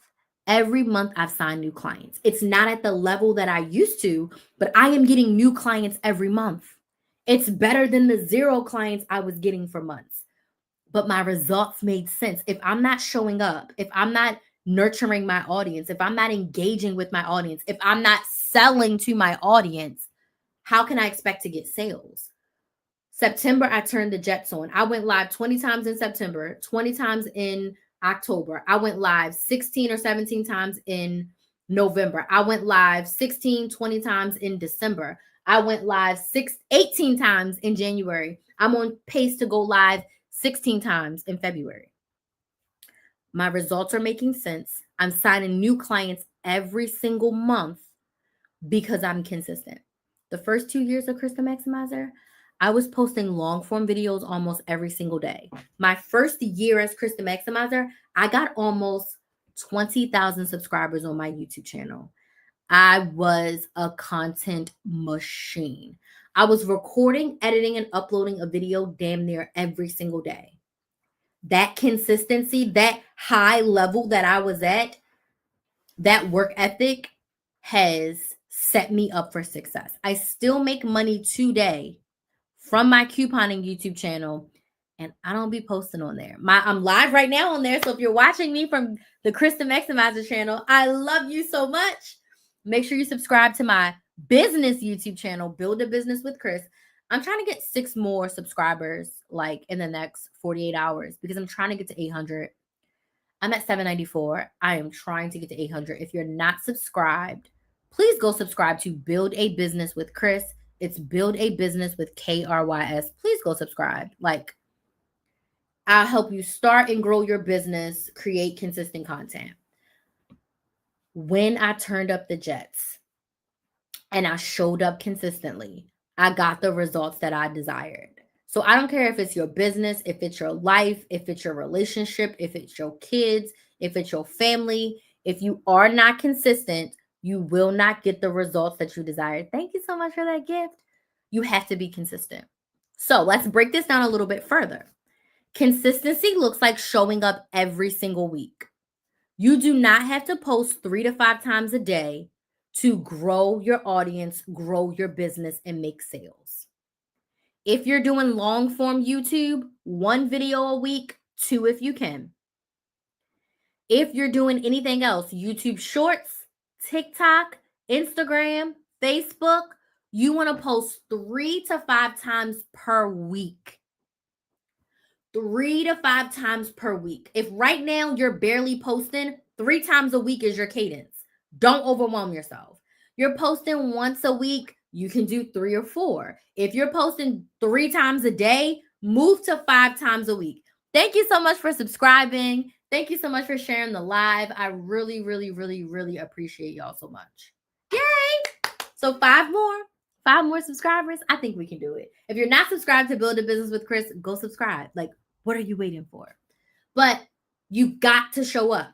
S1: Every month I've signed new clients. It's not at the level that I used to, but I am getting new clients every month. It's better than the 0 clients I was getting for months. But my results made sense. If I'm not showing up, if I'm not nurturing my audience, if I'm not engaging with my audience, if I'm not selling to my audience, how can I expect to get sales? September, I turned the jets on. I went live 20 times in September, 20 times in October. I went live 16 or 17 times in November. I went live 16, 20 times in December. I went live 18 times in January. I'm on pace to go live 16 times in February. My results are making sense. I'm signing new clients every single month because I'm consistent. The first 2 years of Chris the Maximizer, I was posting long form videos almost every single day. My first year as Chris the Maximizer, I got almost 20,000 subscribers on my YouTube channel. I was a content machine. I was recording, editing, and uploading a video damn near every single day. That consistency, that high level that I was at, that work ethic has set me up for success. I still make money today from my couponing YouTube channel, and I don't be posting on there. I'm live right now on there. So if you're watching me from the Chris the Maximizer channel, I love you so much. Make sure you subscribe to my business YouTube channel, Build a Business with Chris. I'm trying to get 6 more subscribers like in the next 48 hours because I'm trying to get to 800. I'm at 794. I am trying to get to 800. If you're not subscribed, please go subscribe to Build a Business with Chris. It's Build a Business with KRYS. Please go subscribe. Like, I'll help you start and grow your business, create consistent content. When I turned up the jets and I showed up consistently, I got the results that I desired. So I don't care if it's your business, if it's your life, if it's your relationship, if it's your kids, if it's your family. If you are not consistent, you will not get the results that you desire. Thank you so much for that gift. You have to be consistent. So let's break this down a little bit further. Consistency looks like showing up every single week. You do not have to post 3 to 5 times a day to grow your audience, grow your business, and make sales. If you're doing long form YouTube, 1 video a week, 2 if you can. If you're doing anything else, YouTube Shorts, TikTok, Instagram, Facebook, you want to post 3 to 5 times per week. 3 to 5 times per week. If right now you're barely posting, 3 times a week is your cadence. Don't overwhelm yourself. You're posting once a week, you can do 3 or 4. If you're posting 3 times a day, move to 5 times a week. Thank you so much for subscribing. Thank you so much for sharing the live. I really, really, really, really appreciate y'all so much. Yay! So 5 more. 5 more subscribers, I think we can do it. If you're not subscribed to Build a Business with Chris, go subscribe. Like, what are you waiting for? But you got to show up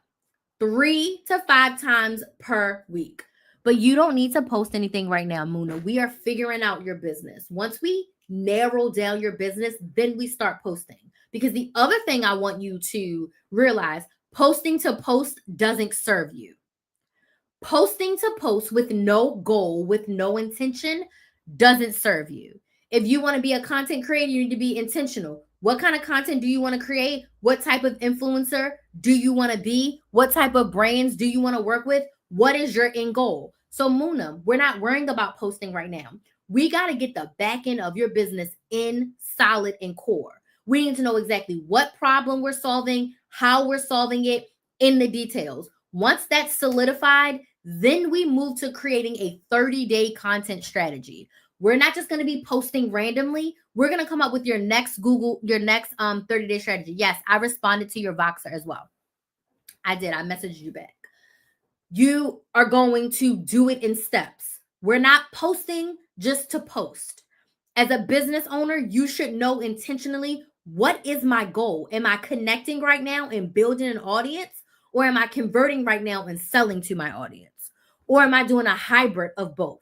S1: 3 to 5 times per week. But you don't need to post anything right now, Muna. We are figuring out your business. Once we narrow down your business, then we start posting. Because the other thing I want you to realize, posting to post doesn't serve you. Posting to post with no goal, with no intention, doesn't serve you. If you want to be a content creator, you need to be intentional. What kind of content do you want to create? What type of influencer do you want to be? What type of brands do you want to work with? What is your end goal? So Muna, we're not worrying about posting right now. We got to get the back end of your business in solid and core. We need to know exactly what problem we're solving, how we're solving it in the details. Once that's solidified, then we move to creating a 30-day content strategy. We're not just going to be posting randomly. We're going to come up with your next 30-day strategy. Yes, I responded to your Voxer as well. I did. I messaged you back. You are going to do it in steps. We're not posting just to post. As a business owner, you should know intentionally, what is my goal? Am I connecting right now and building an audience? Or am I converting right now and selling to my audience? Or am I doing a hybrid of both?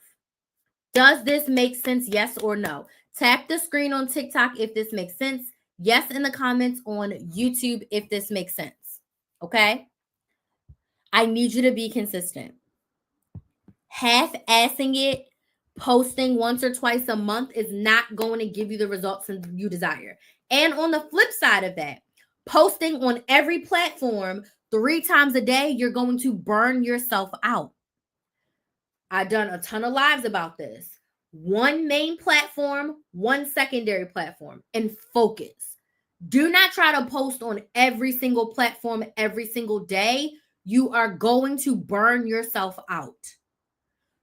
S1: Does this make sense? Yes or no? Tap the screen on TikTok if this makes sense. Yes in the comments on YouTube if this makes sense. Okay? I need you to be consistent. Half-assing it, posting once or twice a month is not going to give you the results you desire. And on the flip side of that, posting on every platform 3 times a day, you're going to burn yourself out. I've done a ton of lives about this. One main platform, one secondary platform, and focus. Do not try to post on every single platform every single day. You are going to burn yourself out.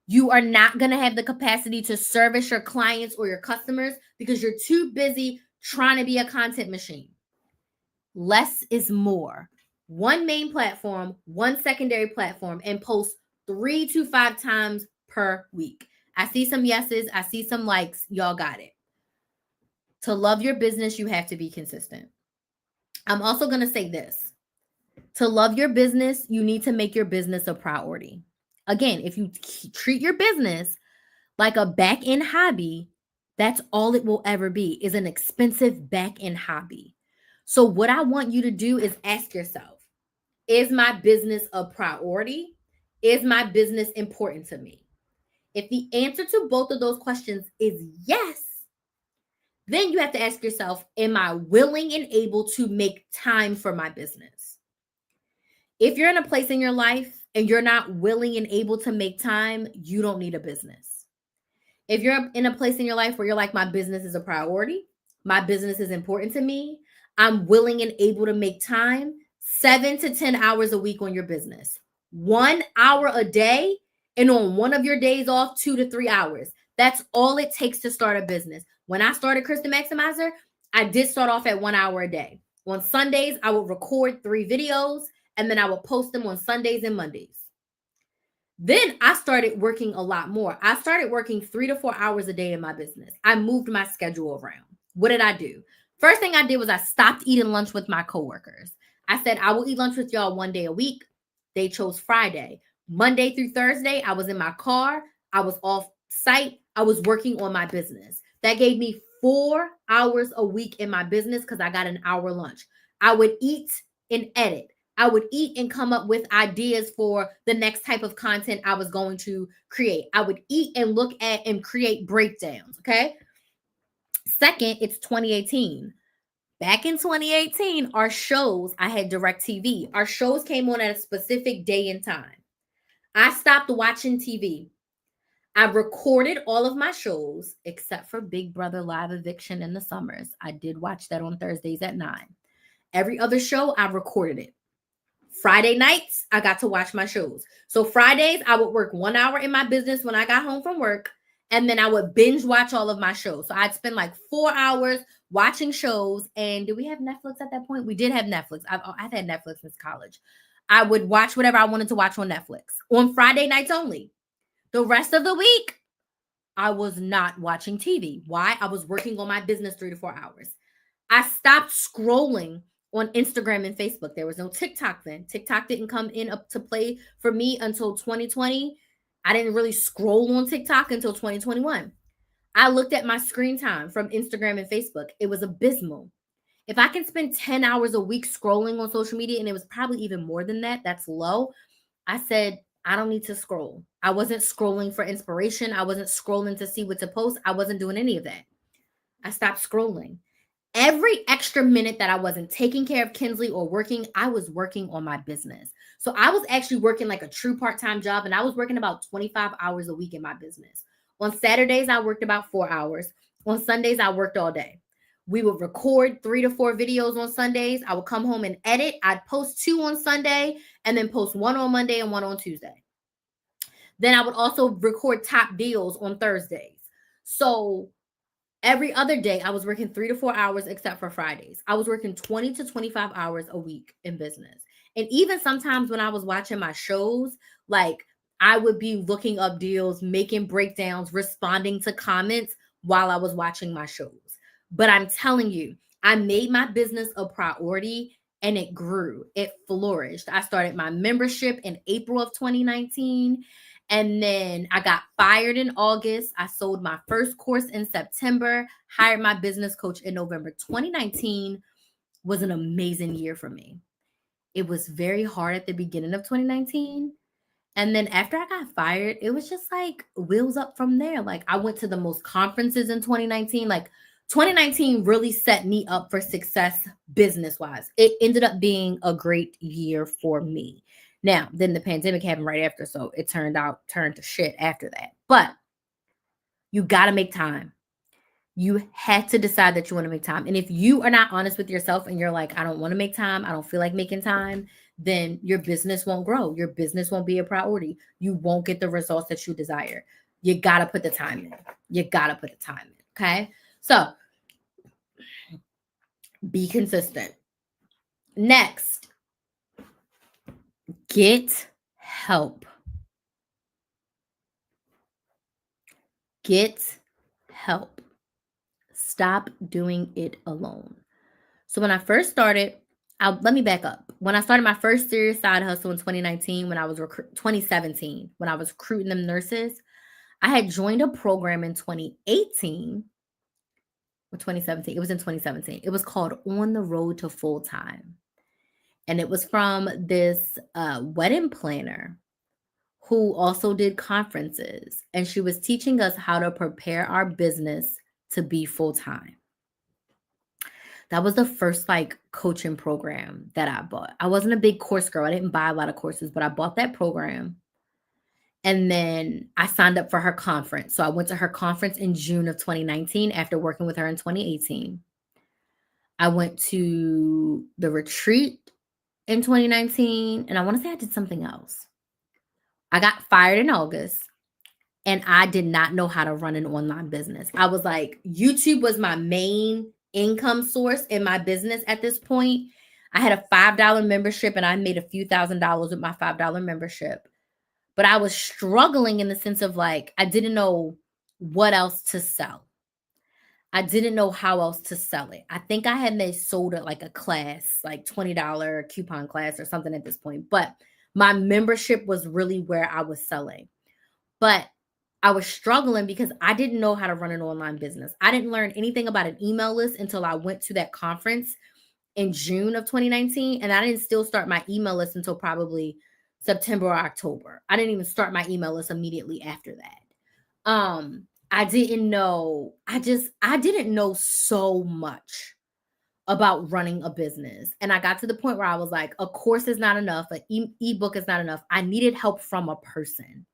S1: You are not going to have the capacity to service your clients or your customers because you're too busy trying to be a content machine. Less is more. One main platform, one secondary platform, and post 3 to 5 times per week. I see some yeses. I see some likes. Y'all got it. To love your business, you have to be consistent. I'm also going to say this. To love your business, you need to make your business a priority. Again, if you treat your business like a back-end hobby, that's all it will ever be, is an expensive back-end hobby. So what I want you to do is ask yourself, is my business a priority? Is my business important to me? If the answer to both of those questions is yes, then you have to ask yourself, am I willing and able to make time for my business? If you're in a place in your life and you're not willing and able to make time, you don't need a business. If you're in a place in your life where you're like, my business is a priority, my business is important to me, I'm willing and able to make time, 7 to 10 hours a week on your business, 1 hour a day, and on one of your days off, 2 to 3 hours. That's all it takes to start a business. When I started Chris the Maximizer, I did start off at 1 hour a day. On Sundays, I would record 3 videos, and then I would post them on Sundays and Mondays. Then I started working a lot more. I started working 3 to 4 hours a day in my business. I moved my schedule around. What did I do? First thing I did was I stopped eating lunch with my coworkers. I said, I will eat lunch with y'all 1 day a week. They chose Friday. Monday through Thursday, I was in my car. I was off site. I was working on my business. That gave me 4 hours a week in my business because I got an hour lunch. I would eat and edit. I would eat and come up with ideas for the next type of content I was going to create. I would eat and look at and create breakdowns, okay? Second, it's 2018. Back in 2018, our shows, I had DirecTV. Our shows came on at a specific day and time. I stopped watching TV. I recorded all of my shows except for Big Brother Live Eviction in the summers. I did watch that on Thursdays at 9. Every other show, I recorded it. Friday nights, I got to watch my shows. So Fridays, I would work 1 hour in my business when I got home from work, and then I would binge watch all of my shows. So I'd spend like 4 hours watching shows. And did we have Netflix at that point? We did have Netflix. I've had Netflix since college. I would watch whatever I wanted to watch on Netflix on Friday nights only. The rest of the week, I was not watching TV. Why? I was working on my business 3 to 4 hours. I stopped scrolling on Instagram and Facebook. There was no TikTok then. TikTok didn't come in up to play for me until 2020. I didn't really scroll on TikTok until 2021. I looked at my screen time from Instagram and Facebook. It was abysmal. If I can spend 10 hours a week scrolling on social media, and it was probably even more than that, that's low. I said, I don't need to scroll. I wasn't scrolling for inspiration. I wasn't scrolling to see what to post. I wasn't doing any of that. I stopped scrolling. Every extra minute that I wasn't taking care of Kinsley or working, I was working on my business. So I was actually working like a true part-time job, and I was working about 25 hours a week in my business. On Saturdays, I worked about 4 hours. On Sundays, I worked all day. We would record 3 to 4 videos on Sundays. I would come home and edit. I'd post 2 on Sunday and then post 1 on Monday and 1 on Tuesday. Then I would also record top deals on Thursdays. So every other day, I was working 3 to 4 hours except for Fridays. I was working 20 to 25 hours a week in business. And even sometimes when I was watching my shows, like I would be looking up deals, making breakdowns, responding to comments while I was watching my shows. But I'm telling you, I made my business a priority and it grew. It flourished. I started my membership in April of 2019. And then I got fired in August. I sold my first course in September, hired my business coach in November. 2019 was an amazing year for me. It was very hard at the beginning of 2019. And then after I got fired, it was just like wheels up from there. Like I went to the most conferences in 2019. Like 2019 really set me up for success business wise. It ended up being a great year for me. Now, then the pandemic happened right after, so it turned to shit after that. But you got to make time. You had to decide that you want to make time. And if you are not honest with yourself and you're like, I don't want to make time, I don't feel like making time, then your business won't grow. Your business won't be a priority. You won't get the results that you desire. You got to put the time in. You got to put the time in. Okay. So be consistent. Next, get help. Get help. Stop doing it alone. So when I first started, let me back up. When I started my first serious side hustle in 2019, 2017, when I was recruiting them nurses, I had joined a program in 2018 or 2017. It was in 2017. It was called On the Road to Full Time. And it was from this wedding planner who also did conferences. And she was teaching us how to prepare our business to be full time. That was the first like coaching program that I bought. I wasn't a big course girl. I didn't buy a lot of courses, but I bought that program. And then I signed up for her conference. So I went to her conference in June of 2019 after working with her in 2018. I went to the retreat in 2019. And I want to say I did something else. I got fired in August. And I did not know how to run an online business. I was like, YouTube was my main income source in my business at this point. I had a $5 membership and I made a few $1,000s with my $5 membership. But I was struggling in the sense of like, I didn't know what else to sell. I didn't know how else to sell it. I think I had sold it like a class, like $20 coupon class or something at this point. But my membership was really where I was selling. But I was struggling because I didn't know how to run an online business. I didn't learn anything about an email list until I went to that conference in June of 2019. And I didn't still start my email list until probably September or October. I didn't even start my email list immediately after that. I didn't know. I didn't know so much about running a business. And I got to the point where I was like, a course is not enough. An ebook is not enough. I needed help from a person.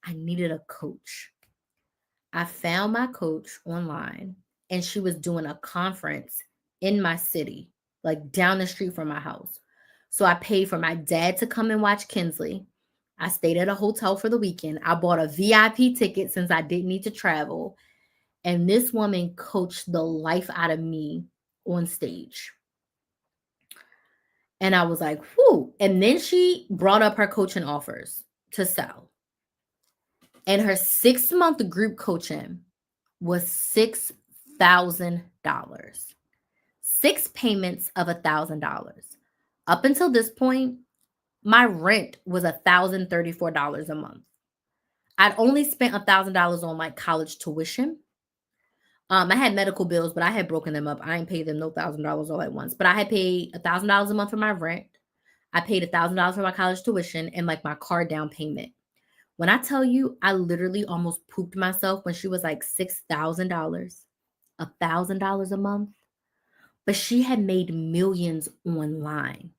S1: I needed a coach. I found my coach online and she was doing a conference in my city, like down the street from my house. So I paid for my dad to come and watch Kinsley. I stayed at a hotel for the weekend. I bought a VIP ticket since I didn't need to travel. And this woman coached the life out of me on stage. And I was like, whoo. And then she brought up her coaching offers to sell. And her 6-month group coaching was $6,000. 6 payments of $1,000. Up until this point, my rent was $1,034 a month. I'd only spent $1,000 on like college tuition. I had medical bills, but I had broken them up. I ain't paid them no $1,000 all at once. But I had paid $1,000 a month for my rent. I paid $1,000 for my college tuition and like my car down payment. When I tell you, I literally almost pooped myself when she was like $6,000, $1,000 a month. But she had made millions online.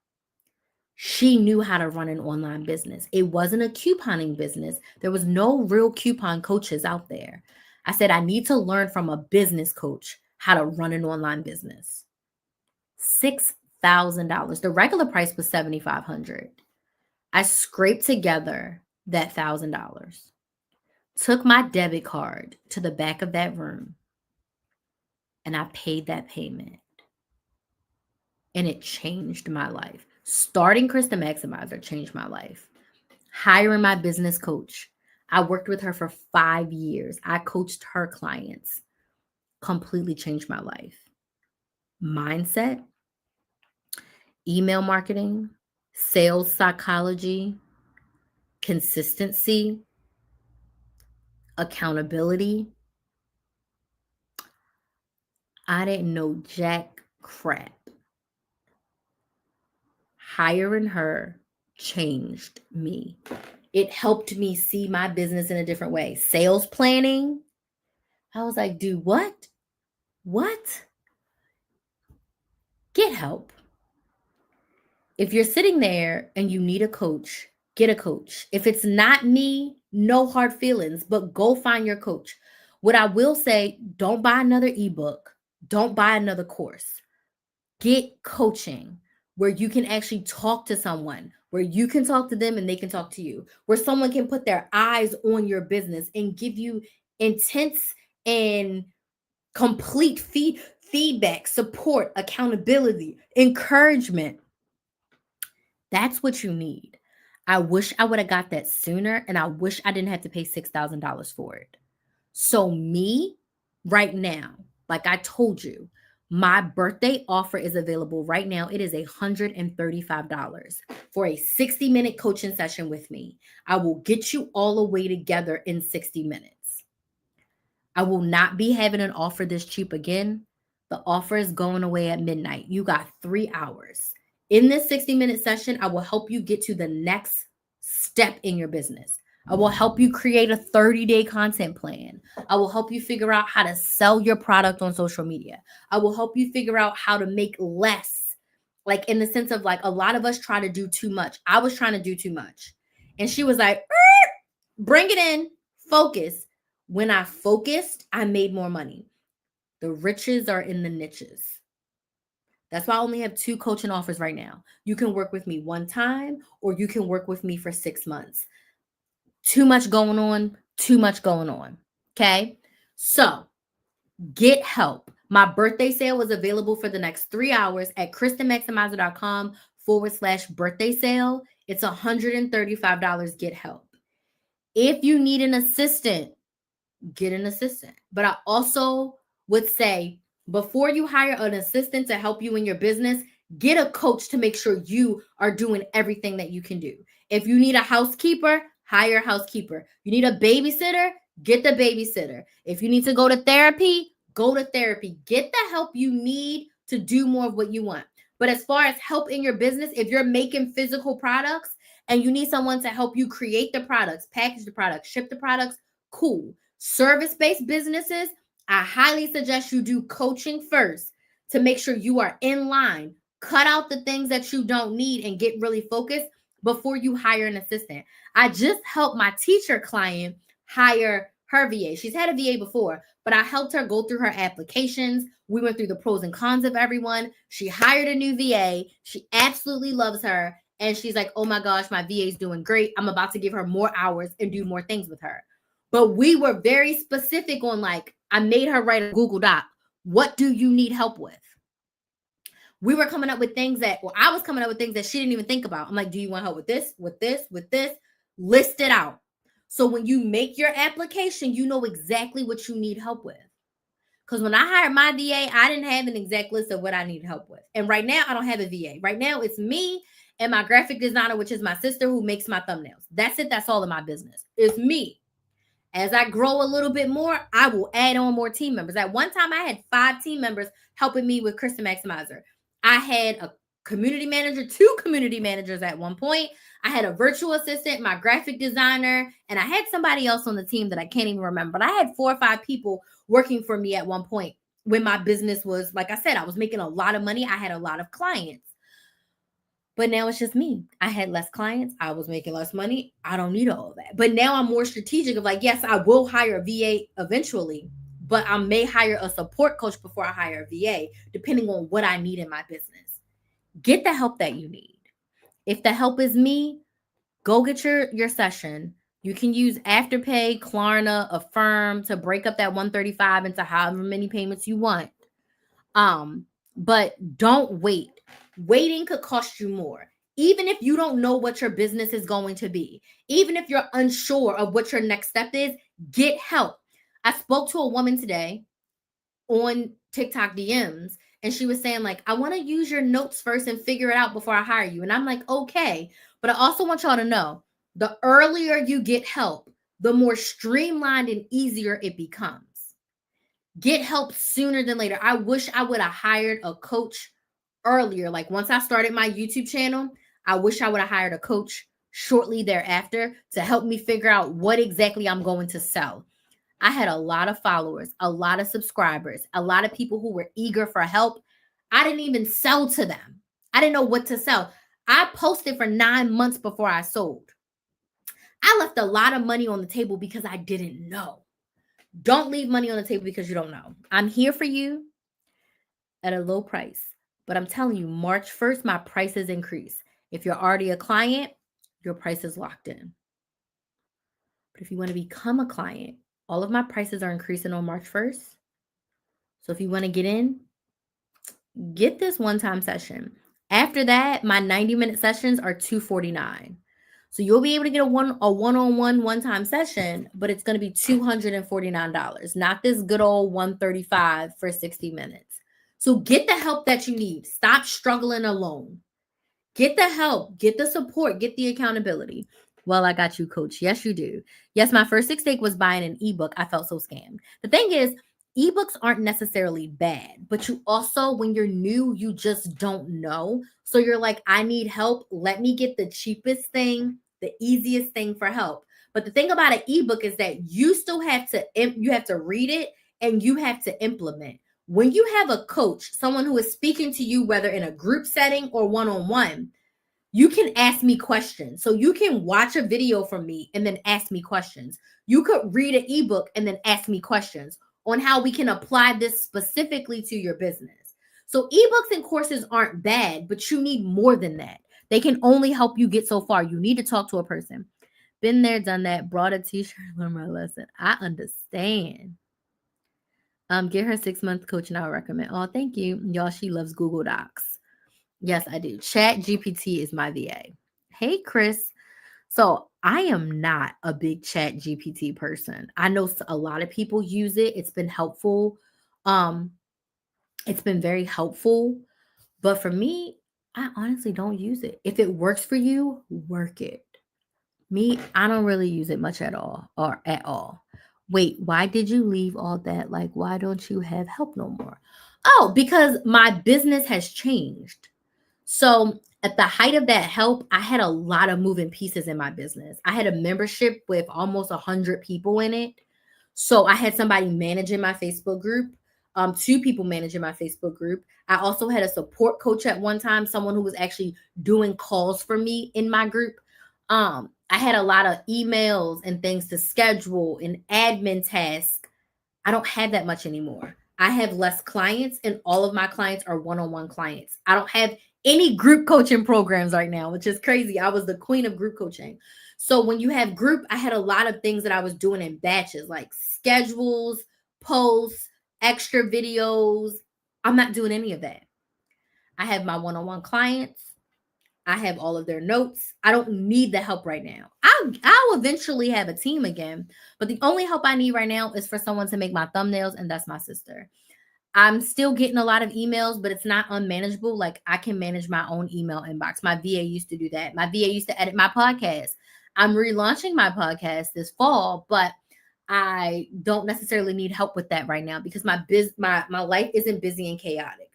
S1: She knew how to run an online business. It wasn't a couponing business. There was no real coupon coaches out there. I said, I need to learn from a business coach how to run an online business. $6,000. The regular price was $7,500. I scraped together that $1,000, took my debit card to the back of that room, and I paid that payment. And it changed my life. Starting Chris the Maximizer changed my life. Hiring my business coach. I worked with her for 5 years. I coached her clients. Completely changed my life. Mindset, email marketing, sales psychology, consistency, accountability. I didn't know jack crap. Hiring her changed me. It helped me see my business in a different way. Sales planning. I was like, dude, what? What? Get help. If you're sitting there and you need a coach, get a coach. If it's not me, no hard feelings, but go find your coach. What I will say, don't buy another ebook. Don't buy another course. Get coaching where you can actually talk to someone, where you can talk to them and they can talk to you, where someone can put their eyes on your business and give you intense and complete feedback, support, accountability, encouragement. That's what you need. I wish I would have got that sooner, and I wish I didn't have to pay $6,000 for it. So me, right now, like I told you, my birthday offer is available right now. It is $135 for a 60-minute coaching session with me. I will get you all the way together in 60 minutes. I will not be having an offer this cheap again. The offer is going away at midnight. You got 3 hours. In this 60-minute session, I will help you get to the next step in your business. I will help you create a 30-day content plan. I will help you figure out how to sell your product on social media. I will help you figure out how to make less, like in the sense of like a lot of us try to do too much. I was trying to do too much. And she was like, bring it in, focus. When I focused, I made more money. The riches are in the niches. That's why I only have 2 coaching offers right now. You can work with me one time, or you can work with me for 6 months. Too much going on, too much going on. Okay. So get help. My birthday sale is available for the next 3 hours at KristenMaximizer.com/birthday sale. It's $135. Get help. If you need an assistant, get an assistant. But I also would say, before you hire an assistant to help you in your business, get a coach to make sure you are doing everything that you can do. If you need a housekeeper, hire a housekeeper. You need a babysitter, get the babysitter. If you need to go to therapy, go to therapy. Get the help you need to do more of what you want. But as far as help in your business, if you're making physical products and you need someone to help you create the products, package the products, ship the products, cool. Service-based businesses, I highly suggest you do coaching first to make sure you are in line. Cut out the things that you don't need and get really focused before you hire an assistant. I just helped my teacher client hire her VA. She's had a VA before, but I helped her go through her applications. We went through the pros and cons of everyone. She hired a new VA. She absolutely loves her. And she's like, oh my gosh, my VA is doing great. I'm about to give her more hours and do more things with her. But we were very specific on, like, I made her write a Google Doc. What do you need help with? We were coming up with things that, well, I was coming up with things that she didn't even think about. I'm like, do you want help with this, with this, with this? List it out. So when you make your application, you know exactly what you need help with. Because when I hired my VA, I didn't have an exact list of what I need help with. And right now, I don't have a VA. Right now, it's me and my graphic designer, which is my sister who makes my thumbnails. That's it. That's all of my business. It's me. As I grow a little bit more, I will add on more team members. At one time, I had 5 team members helping me with Kristen Maximizer. I had a community manager, 2 community managers at one point. I had a virtual assistant, my graphic designer, and I had somebody else on the team that I can't even remember. But I had 4 or 5 people working for me at one point when my business was, like I said, I was making a lot of money. I had a lot of clients. But now it's just me. I had less clients. I was making less money. I don't need all of that. But now I'm more strategic of like, yes, I will hire a VA eventually, but I may hire a support coach before I hire a VA, depending on what I need in my business. Get the help that you need. If the help is me, go get your session. You can use Afterpay, Klarna, Affirm to break up that 135 into however many payments you want. But don't wait. Waiting could cost you more. Even if you don't know what your business is going to be, even if you're unsure of what your next step is, get help. I spoke to a woman today on TikTok DMs, and she was saying, like, I want to use your notes first and figure it out before I hire you. And I'm like, okay. But I also want y'all to know the earlier you get help, the more streamlined and easier it becomes. Get help sooner than later. I wish I would have hired a coach earlier. Like once I started my YouTube channel, I wish I would have hired a coach shortly thereafter to help me figure out what exactly I'm going to sell. I had a lot of followers, a lot of subscribers, a lot of people who were eager for help. I didn't even sell to them. I didn't know what to sell. I posted for 9 months before I sold. I left a lot of money on the table because I didn't know. Don't leave money on the table because you don't know. I'm here for you at a low price. But I'm telling you, March 1st, my prices increase. If you're already a client, your price is locked in. But if you want to become a client, all of my prices are increasing on March 1st. So if you want to get in, get this one-time session. After that, my 90-minute sessions are $249. So you'll be able to get a one-on-one one-time session, but it's going to be $249, not this good old $135 for 60 minutes. So get the help that you need. Stop struggling alone. Get the help, get the support, get the accountability. Well, I got you, coach. Yes, you do. Yes, my first mistake was buying an ebook. I felt so scammed. The thing is, ebooks aren't necessarily bad, but you also, when you're new, you just don't know. So you're like, I need help. Let me get the cheapest thing, the easiest thing for help. But the thing about an ebook is that you still have to read it and you have to implement. When you have a coach, someone who is speaking to you, whether in a group setting or one-on-one, you can ask me questions. So you can watch a video from me and then ask me questions. You could read an ebook and then ask me questions on how we can apply this specifically to your business. So ebooks and courses aren't bad, but you need more than that. They can only help you get so far. You need to talk to a person. Been there, done that, brought a t-shirt, learned my lesson. I understand. Get her 6-month coaching, I would recommend. Oh, thank you. Y'all, she loves Google Docs. Yes, I do. Chat GPT is my VA. Hey, Chris. So I am not a big Chat GPT person. I know a lot of people use it. It's been helpful. It's been very helpful. But for me, I honestly don't use it. If it works for you, work it. Me, I don't really use it much at all or at all. Wait, why did you leave all that? Like, why don't you have help no more? Oh, because my business has changed. So at the height of that help, I had a lot of moving pieces in my business. I had a membership with almost 100 people in it. So I had somebody managing my Facebook group, 2 people managing my Facebook group. I also had a support coach at one time, someone who was actually doing calls for me in my group. I had a lot of emails and things to schedule and admin tasks. I don't have that much anymore. I have less clients, and all of my clients are one-on-one clients. I don't have any group coaching programs right now, which is crazy. I was the queen of group coaching. So when you have group, I had a lot of things that I was doing in batches, like schedules, posts, extra videos. I'm not doing any of that. I have my one-on-one clients. I have all of their notes. I don't need the help right now. I'll eventually have a team again, but the only help I need right now is for someone to make my thumbnails, and that's my sister. I'm still getting a lot of emails, but it's not unmanageable. Like, I can manage my own email inbox. My VA used to do that. My VA used to edit my podcast. I'm relaunching my podcast this fall, but I don't necessarily need help with that right now because my life isn't busy and chaotic.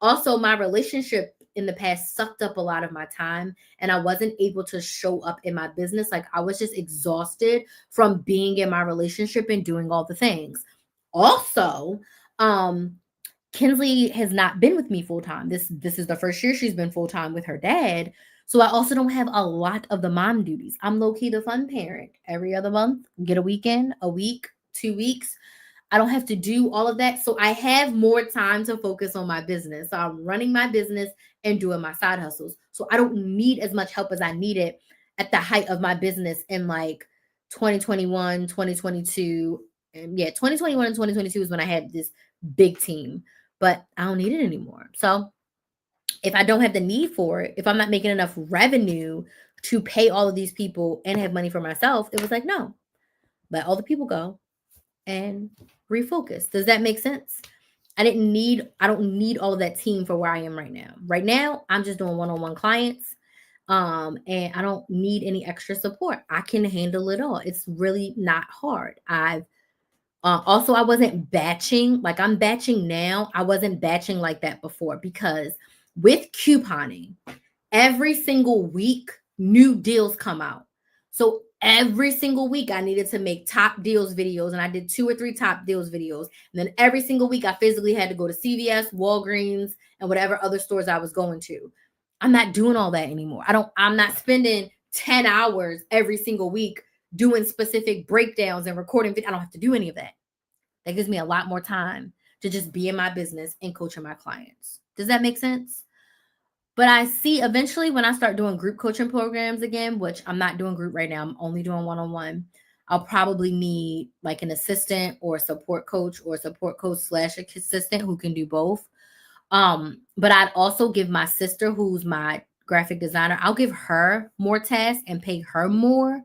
S1: Also, my relationship in the past sucked up a lot of my time, and I wasn't able to show up in my business. Like, I was just exhausted from being in my relationship and doing all the things. Also, Kinsley has not been with me full time. This is the first year she's been full time with her dad. So I also don't have a lot of the mom duties. I'm low key the fun parent. Every other month, get a weekend, a week, 2 weeks. I don't have to do all of that. So I have more time to focus on my business. So I'm running my business and doing my side hustles. So I don't need as much help as I needed at the height of my business in like 2021, 2022. And yeah, 2021 and 2022 is when I had this big team, but I don't need it anymore. So if I don't have the need for it, if I'm not making enough revenue to pay all of these people and have money for myself, it was like, no, let all the people go and refocus. Does that make sense? I don't need all of that team for where I am right now. Right now, I'm just doing one-on-one clients. And I don't need any extra support. I can handle it all. It's really not hard. Also, I wasn't batching like I'm batching now. I wasn't batching like that before because with couponing, every single week, new deals come out. So every single week, I needed to make top deals videos, and I did 2 or 3 top deals videos. And then every single week, I physically had to go to CVS, Walgreens, and whatever other stores I was going to. I'm not doing all that anymore. I'm not spending 10 hours every single week doing specific breakdowns and recording. I don't have to do any of that. That gives me a lot more time to just be in my business and coaching my clients. Does that make sense? But I see eventually when I start doing group coaching programs again, which I'm not doing group right now, I'm only doing one-on-one. I'll probably need like an assistant or a support coach or a support coach / assistant who can do both. But I'd also give my sister, who's my graphic designer, I'll give her more tasks and pay her more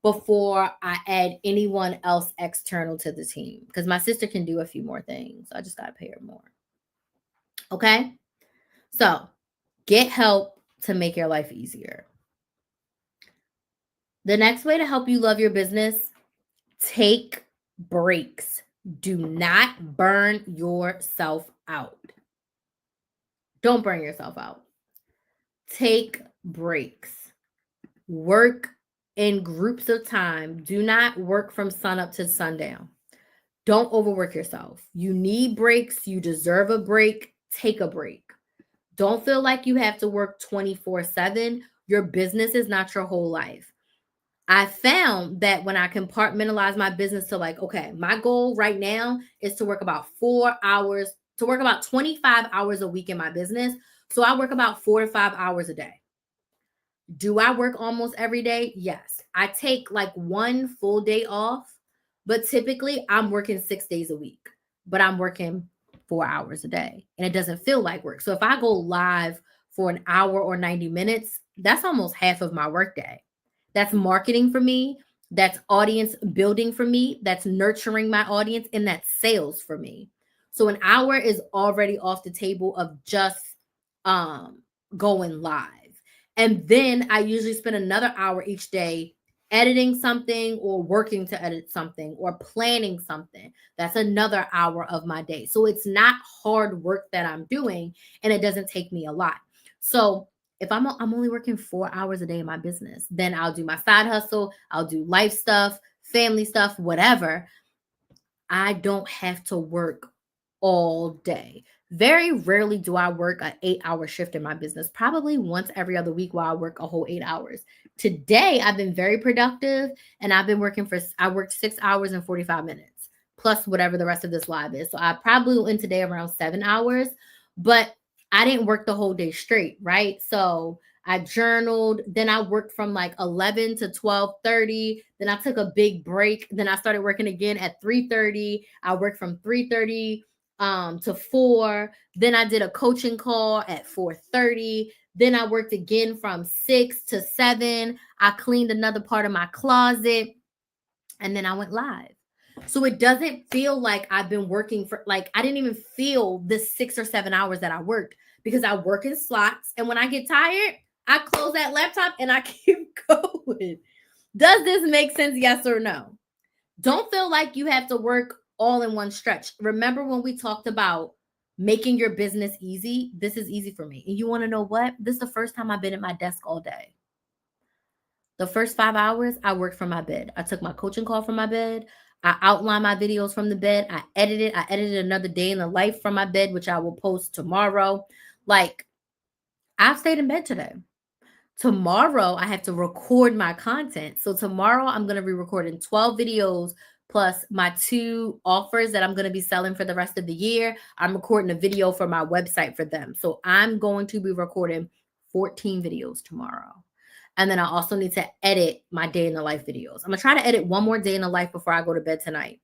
S1: before I add anyone else external to the team. Because my sister can do a few more things. I just got to pay her more. Okay? So get help to make your life easier. The next way to help you love your business, take breaks. Do not burn yourself out. Don't burn yourself out. Take breaks. Work in groups of time. Do not work from sunup to sundown. Don't overwork yourself. You need breaks. You deserve a break. Take a break. Don't feel like you have to work 24/7. Your business is not your whole life. I found that when I compartmentalize my business to like, okay, my goal right now is to work about 4 hours, to work about 25 hours a week in my business. So I work about 4 to 5 hours a day. Do I work almost every day? Yes. I take like one full day off, but typically I'm working 6 days a week, but I'm working 4 hours a day and it doesn't feel like work. So if I go live for an hour or 90 minutes, that's almost half of my workday. That's marketing for me. That's audience building for me. That's nurturing my audience, and that's sales for me. So an hour is already off the table of just going live. And then I usually spend another hour each day editing something or working to edit something or planning something. That's another hour of my day. So it's not hard work that I'm doing, and it doesn't take me a lot. So if I'm only working 4 hours a day in my business, then I'll do my side hustle, I'll do life stuff, family stuff, whatever. I don't have to work all day. Very rarely do I work an 8-hour shift in my business, probably once every other week while I work a whole 8 hours. Today, I've been very productive and I worked 6 hours and 45 minutes plus whatever the rest of this live is. So I probably will end today around 7 hours, but I didn't work the whole day straight, right? So I journaled, then I worked from like 11 to 12:30. Then I took a big break. Then I started working again at 3:30. I worked from 3:30 to 4. Then I did a coaching call at 4:30. Then I worked again from 6 to 7. I cleaned another part of my closet. And then I went live. So it doesn't feel like I've been working for, like, I didn't even feel the 6 or 7 hours that I worked, because I work in slots. And when I get tired, I close that laptop and I keep going. Does this make sense? Yes or no? Don't feel like you have to work all in one stretch. Remember when we talked about making your business easy? This is easy for me. And you want to know what? This is the first time I've been at my desk all day. The first 5 hours, I worked from my bed. I took my coaching call from my bed. I outlined my videos from the bed. I edited another day in the life from my bed, which I will post tomorrow. Like, I've stayed in bed today. Tomorrow, I have to record my content. So tomorrow, I'm going to be recording 12 videos plus my 2 offers that I'm going to be selling for the rest of the year. I'm recording a video for my website for them. So I'm going to be recording 14 videos tomorrow. And then I also need to edit my day in the life videos. I'm going to try to edit one more day in the life before I go to bed tonight.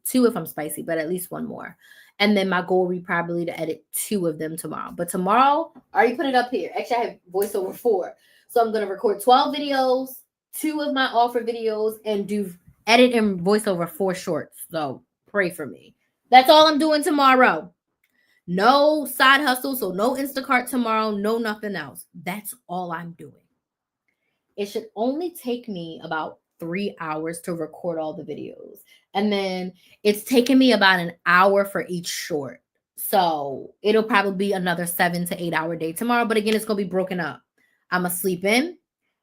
S1: 2 if I'm spicy, but at least 1 more. And then my goal will be probably to edit 2 of them tomorrow. But tomorrow, I already put it up here. Actually, I have voiceover 4. So I'm going to record 12 videos, 2 of my offer videos, and do edit and voiceover 4 shorts. So pray for me. That's all I'm doing tomorrow. No side hustle. So no Instacart tomorrow. No nothing else. That's all I'm doing. It should only take me about 3 hours to record all the videos. And then it's taken me about an hour for each short. So it'll probably be another 7 to 8 hour day tomorrow. But again, it's going to be broken up. I'm going to sleep in.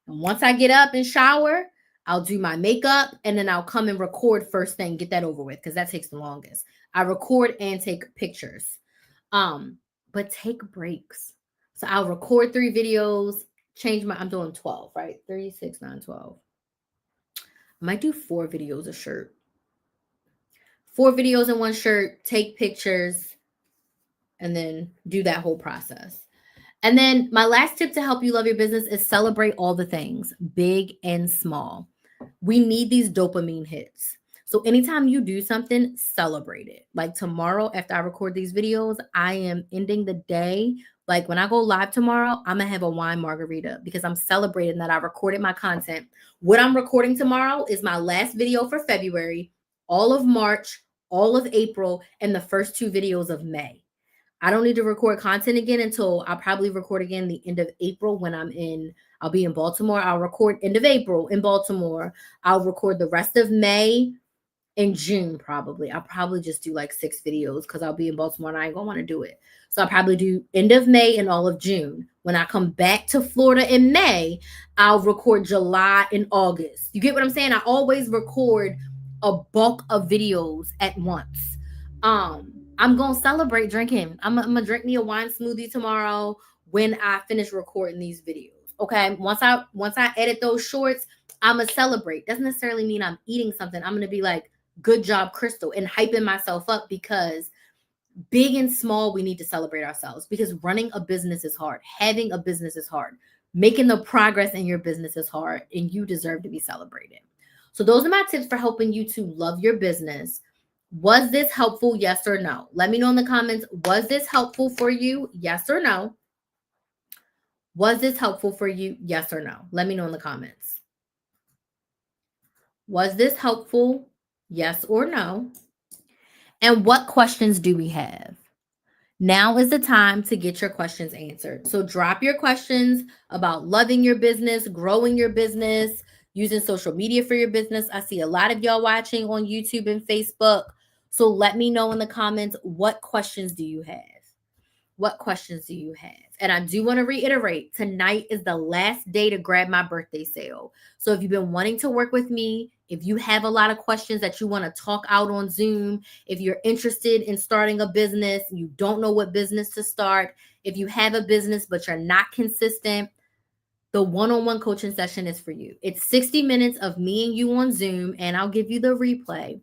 S1: And once I get up and shower, I'll do my makeup. And then I'll come and record first thing, get that over with, because that takes the longest. I record and take pictures. But take breaks. So I'll record 3 videos. I'm doing 12, right? 36, 9, 12. I might do 4 videos a shirt. 4 videos in one shirt, take pictures, and then do that whole process. And then my last tip to help you love your business is celebrate all the things, big and small. We need these dopamine hits. So anytime you do something, celebrate it. Like tomorrow, after I record these videos, I am ending the day. Like when I go live tomorrow, I'm going to have a wine margarita because I'm celebrating that I recorded my content. What I'm recording tomorrow is my last video for February, all of March, all of April, and the first 2 videos of May. I don't need to record content again until I'll probably record again the end of April when I'll be in Baltimore. I'll record end of April in Baltimore. I'll record the rest of May in June probably. I'll probably just do like 6 videos because I'll be in Baltimore and I ain't gonna want to do it. So I'll probably do end of May and all of June. When I come back to Florida in May, I'll record July and August. You get what I'm saying? I always record a bulk of videos at once. I'm gonna celebrate drinking. I'm gonna drink me a wine smoothie tomorrow when I finish recording these videos. Okay. Once I edit those shorts, I'm gonna celebrate. Doesn't necessarily mean I'm eating something. I'm gonna be like, good job, Crystal, and hyping myself up, because big and small, we need to celebrate ourselves, because running a business is hard. Having a business is hard. Making the progress in your business is hard, and you deserve to be celebrated. So those are my tips for helping you to love your business. Was this helpful? Yes or no? Let me know in the comments. Was this helpful for you? Yes or no? Was this helpful for you? Yes or no? Let me know in the comments. Was this helpful? Yes or no? And what questions do we have? Now is the time to get your questions answered. So drop your questions about loving your business, growing your business, using social media for your business. I see a lot of y'all watching on YouTube and Facebook. So let me know in the comments, what questions do you have? What questions do you have? And I do want to reiterate, tonight is the last day to grab my birthday sale. So if you've been wanting to work with me, if you have a lot of questions that you want to talk out on Zoom, if you're interested in starting a business, you don't know what business to start, if you have a business but you're not consistent, the one-on-one coaching session is for you. It's 60 minutes of me and you on Zoom, and I'll give you the replay,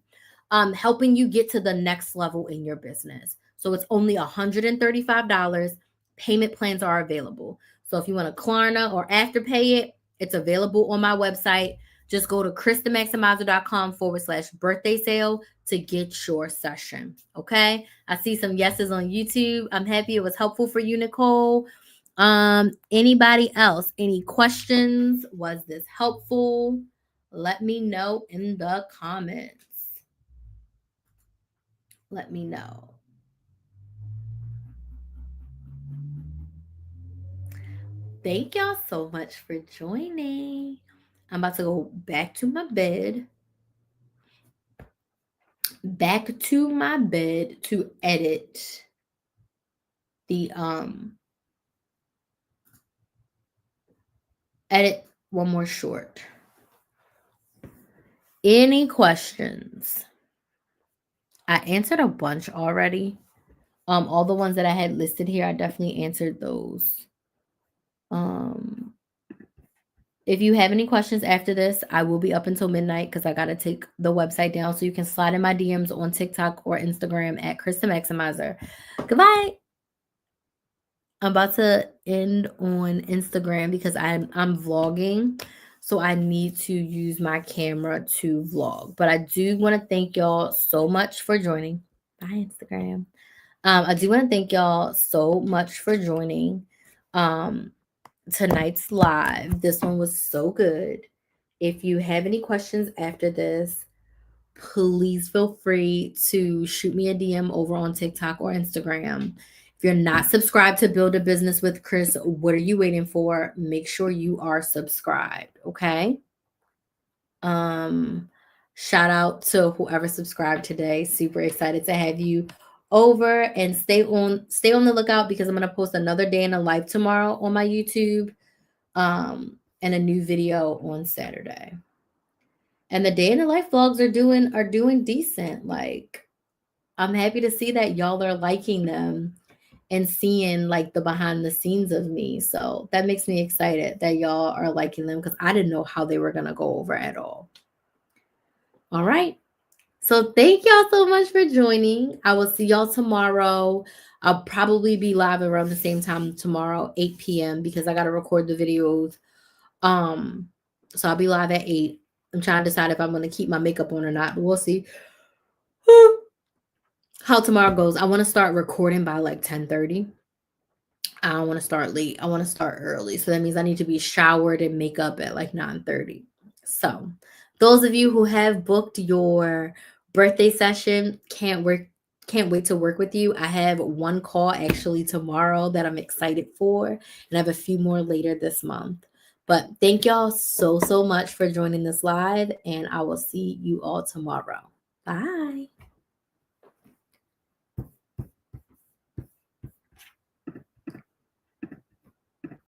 S1: helping you get to the next level in your business. So it's only $135. Payment plans are available. So if you want to Klarna or Afterpay it, it's available on my website. Just go to KristaMaximizer.com/birthday sale to get your session. Okay. I see some yeses on YouTube. I'm happy it was helpful for you, Nicole. Anybody else? Any questions? Was this helpful? Let me know in the comments. Let me know. Thank y'all so much for joining. I'm about to go back to my bed. To edit edit one more short. Any questions? I answered a bunch already. All the ones that I had listed here, I definitely answered those. If you have any questions after this, I will be up until midnight because I got to take the website down. So you can slide in my DMs on TikTok or Instagram at Krista Maximizer. Goodbye. I'm about to end on Instagram because I'm vlogging. So I need to use my camera to vlog. But I do want to thank y'all so much for joining. Bye, Instagram. I do want to thank y'all so much for joining tonight's live. This one was so good. If you have any questions after this, please feel free to shoot me a DM over on TikTok or Instagram. If you're not subscribed to Build a Business with Chris, what are you waiting for? Make sure you are subscribed, okay? Shout out to whoever subscribed today. Super excited to have you over, and stay on the lookout because I'm going to post another day in a life tomorrow on my YouTube and a new video on Saturday. And the day in the life vlogs are doing decent. Like, I'm happy to see that y'all are liking them and seeing like the behind the scenes of me. So that makes me excited that y'all are liking them because I didn't know how they were going to go over at all. All right. So thank y'all so much for joining. I will see y'all tomorrow. I'll probably be live around the same time tomorrow, 8 p.m. because I got to record the videos. So I'll be live at 8. I'm trying to decide if I'm going to keep my makeup on or not, but we'll see how tomorrow goes. I want to start recording by like 10:30. I don't want to start late. I want to start early. So that means I need to be showered and makeup at like 9:30. So those of you who have booked your birthday session, can't wait to work with you. I have one call actually tomorrow that I'm excited for, and I have a few more later this month. But thank y'all so much for joining this live, and I will see you all tomorrow. Bye.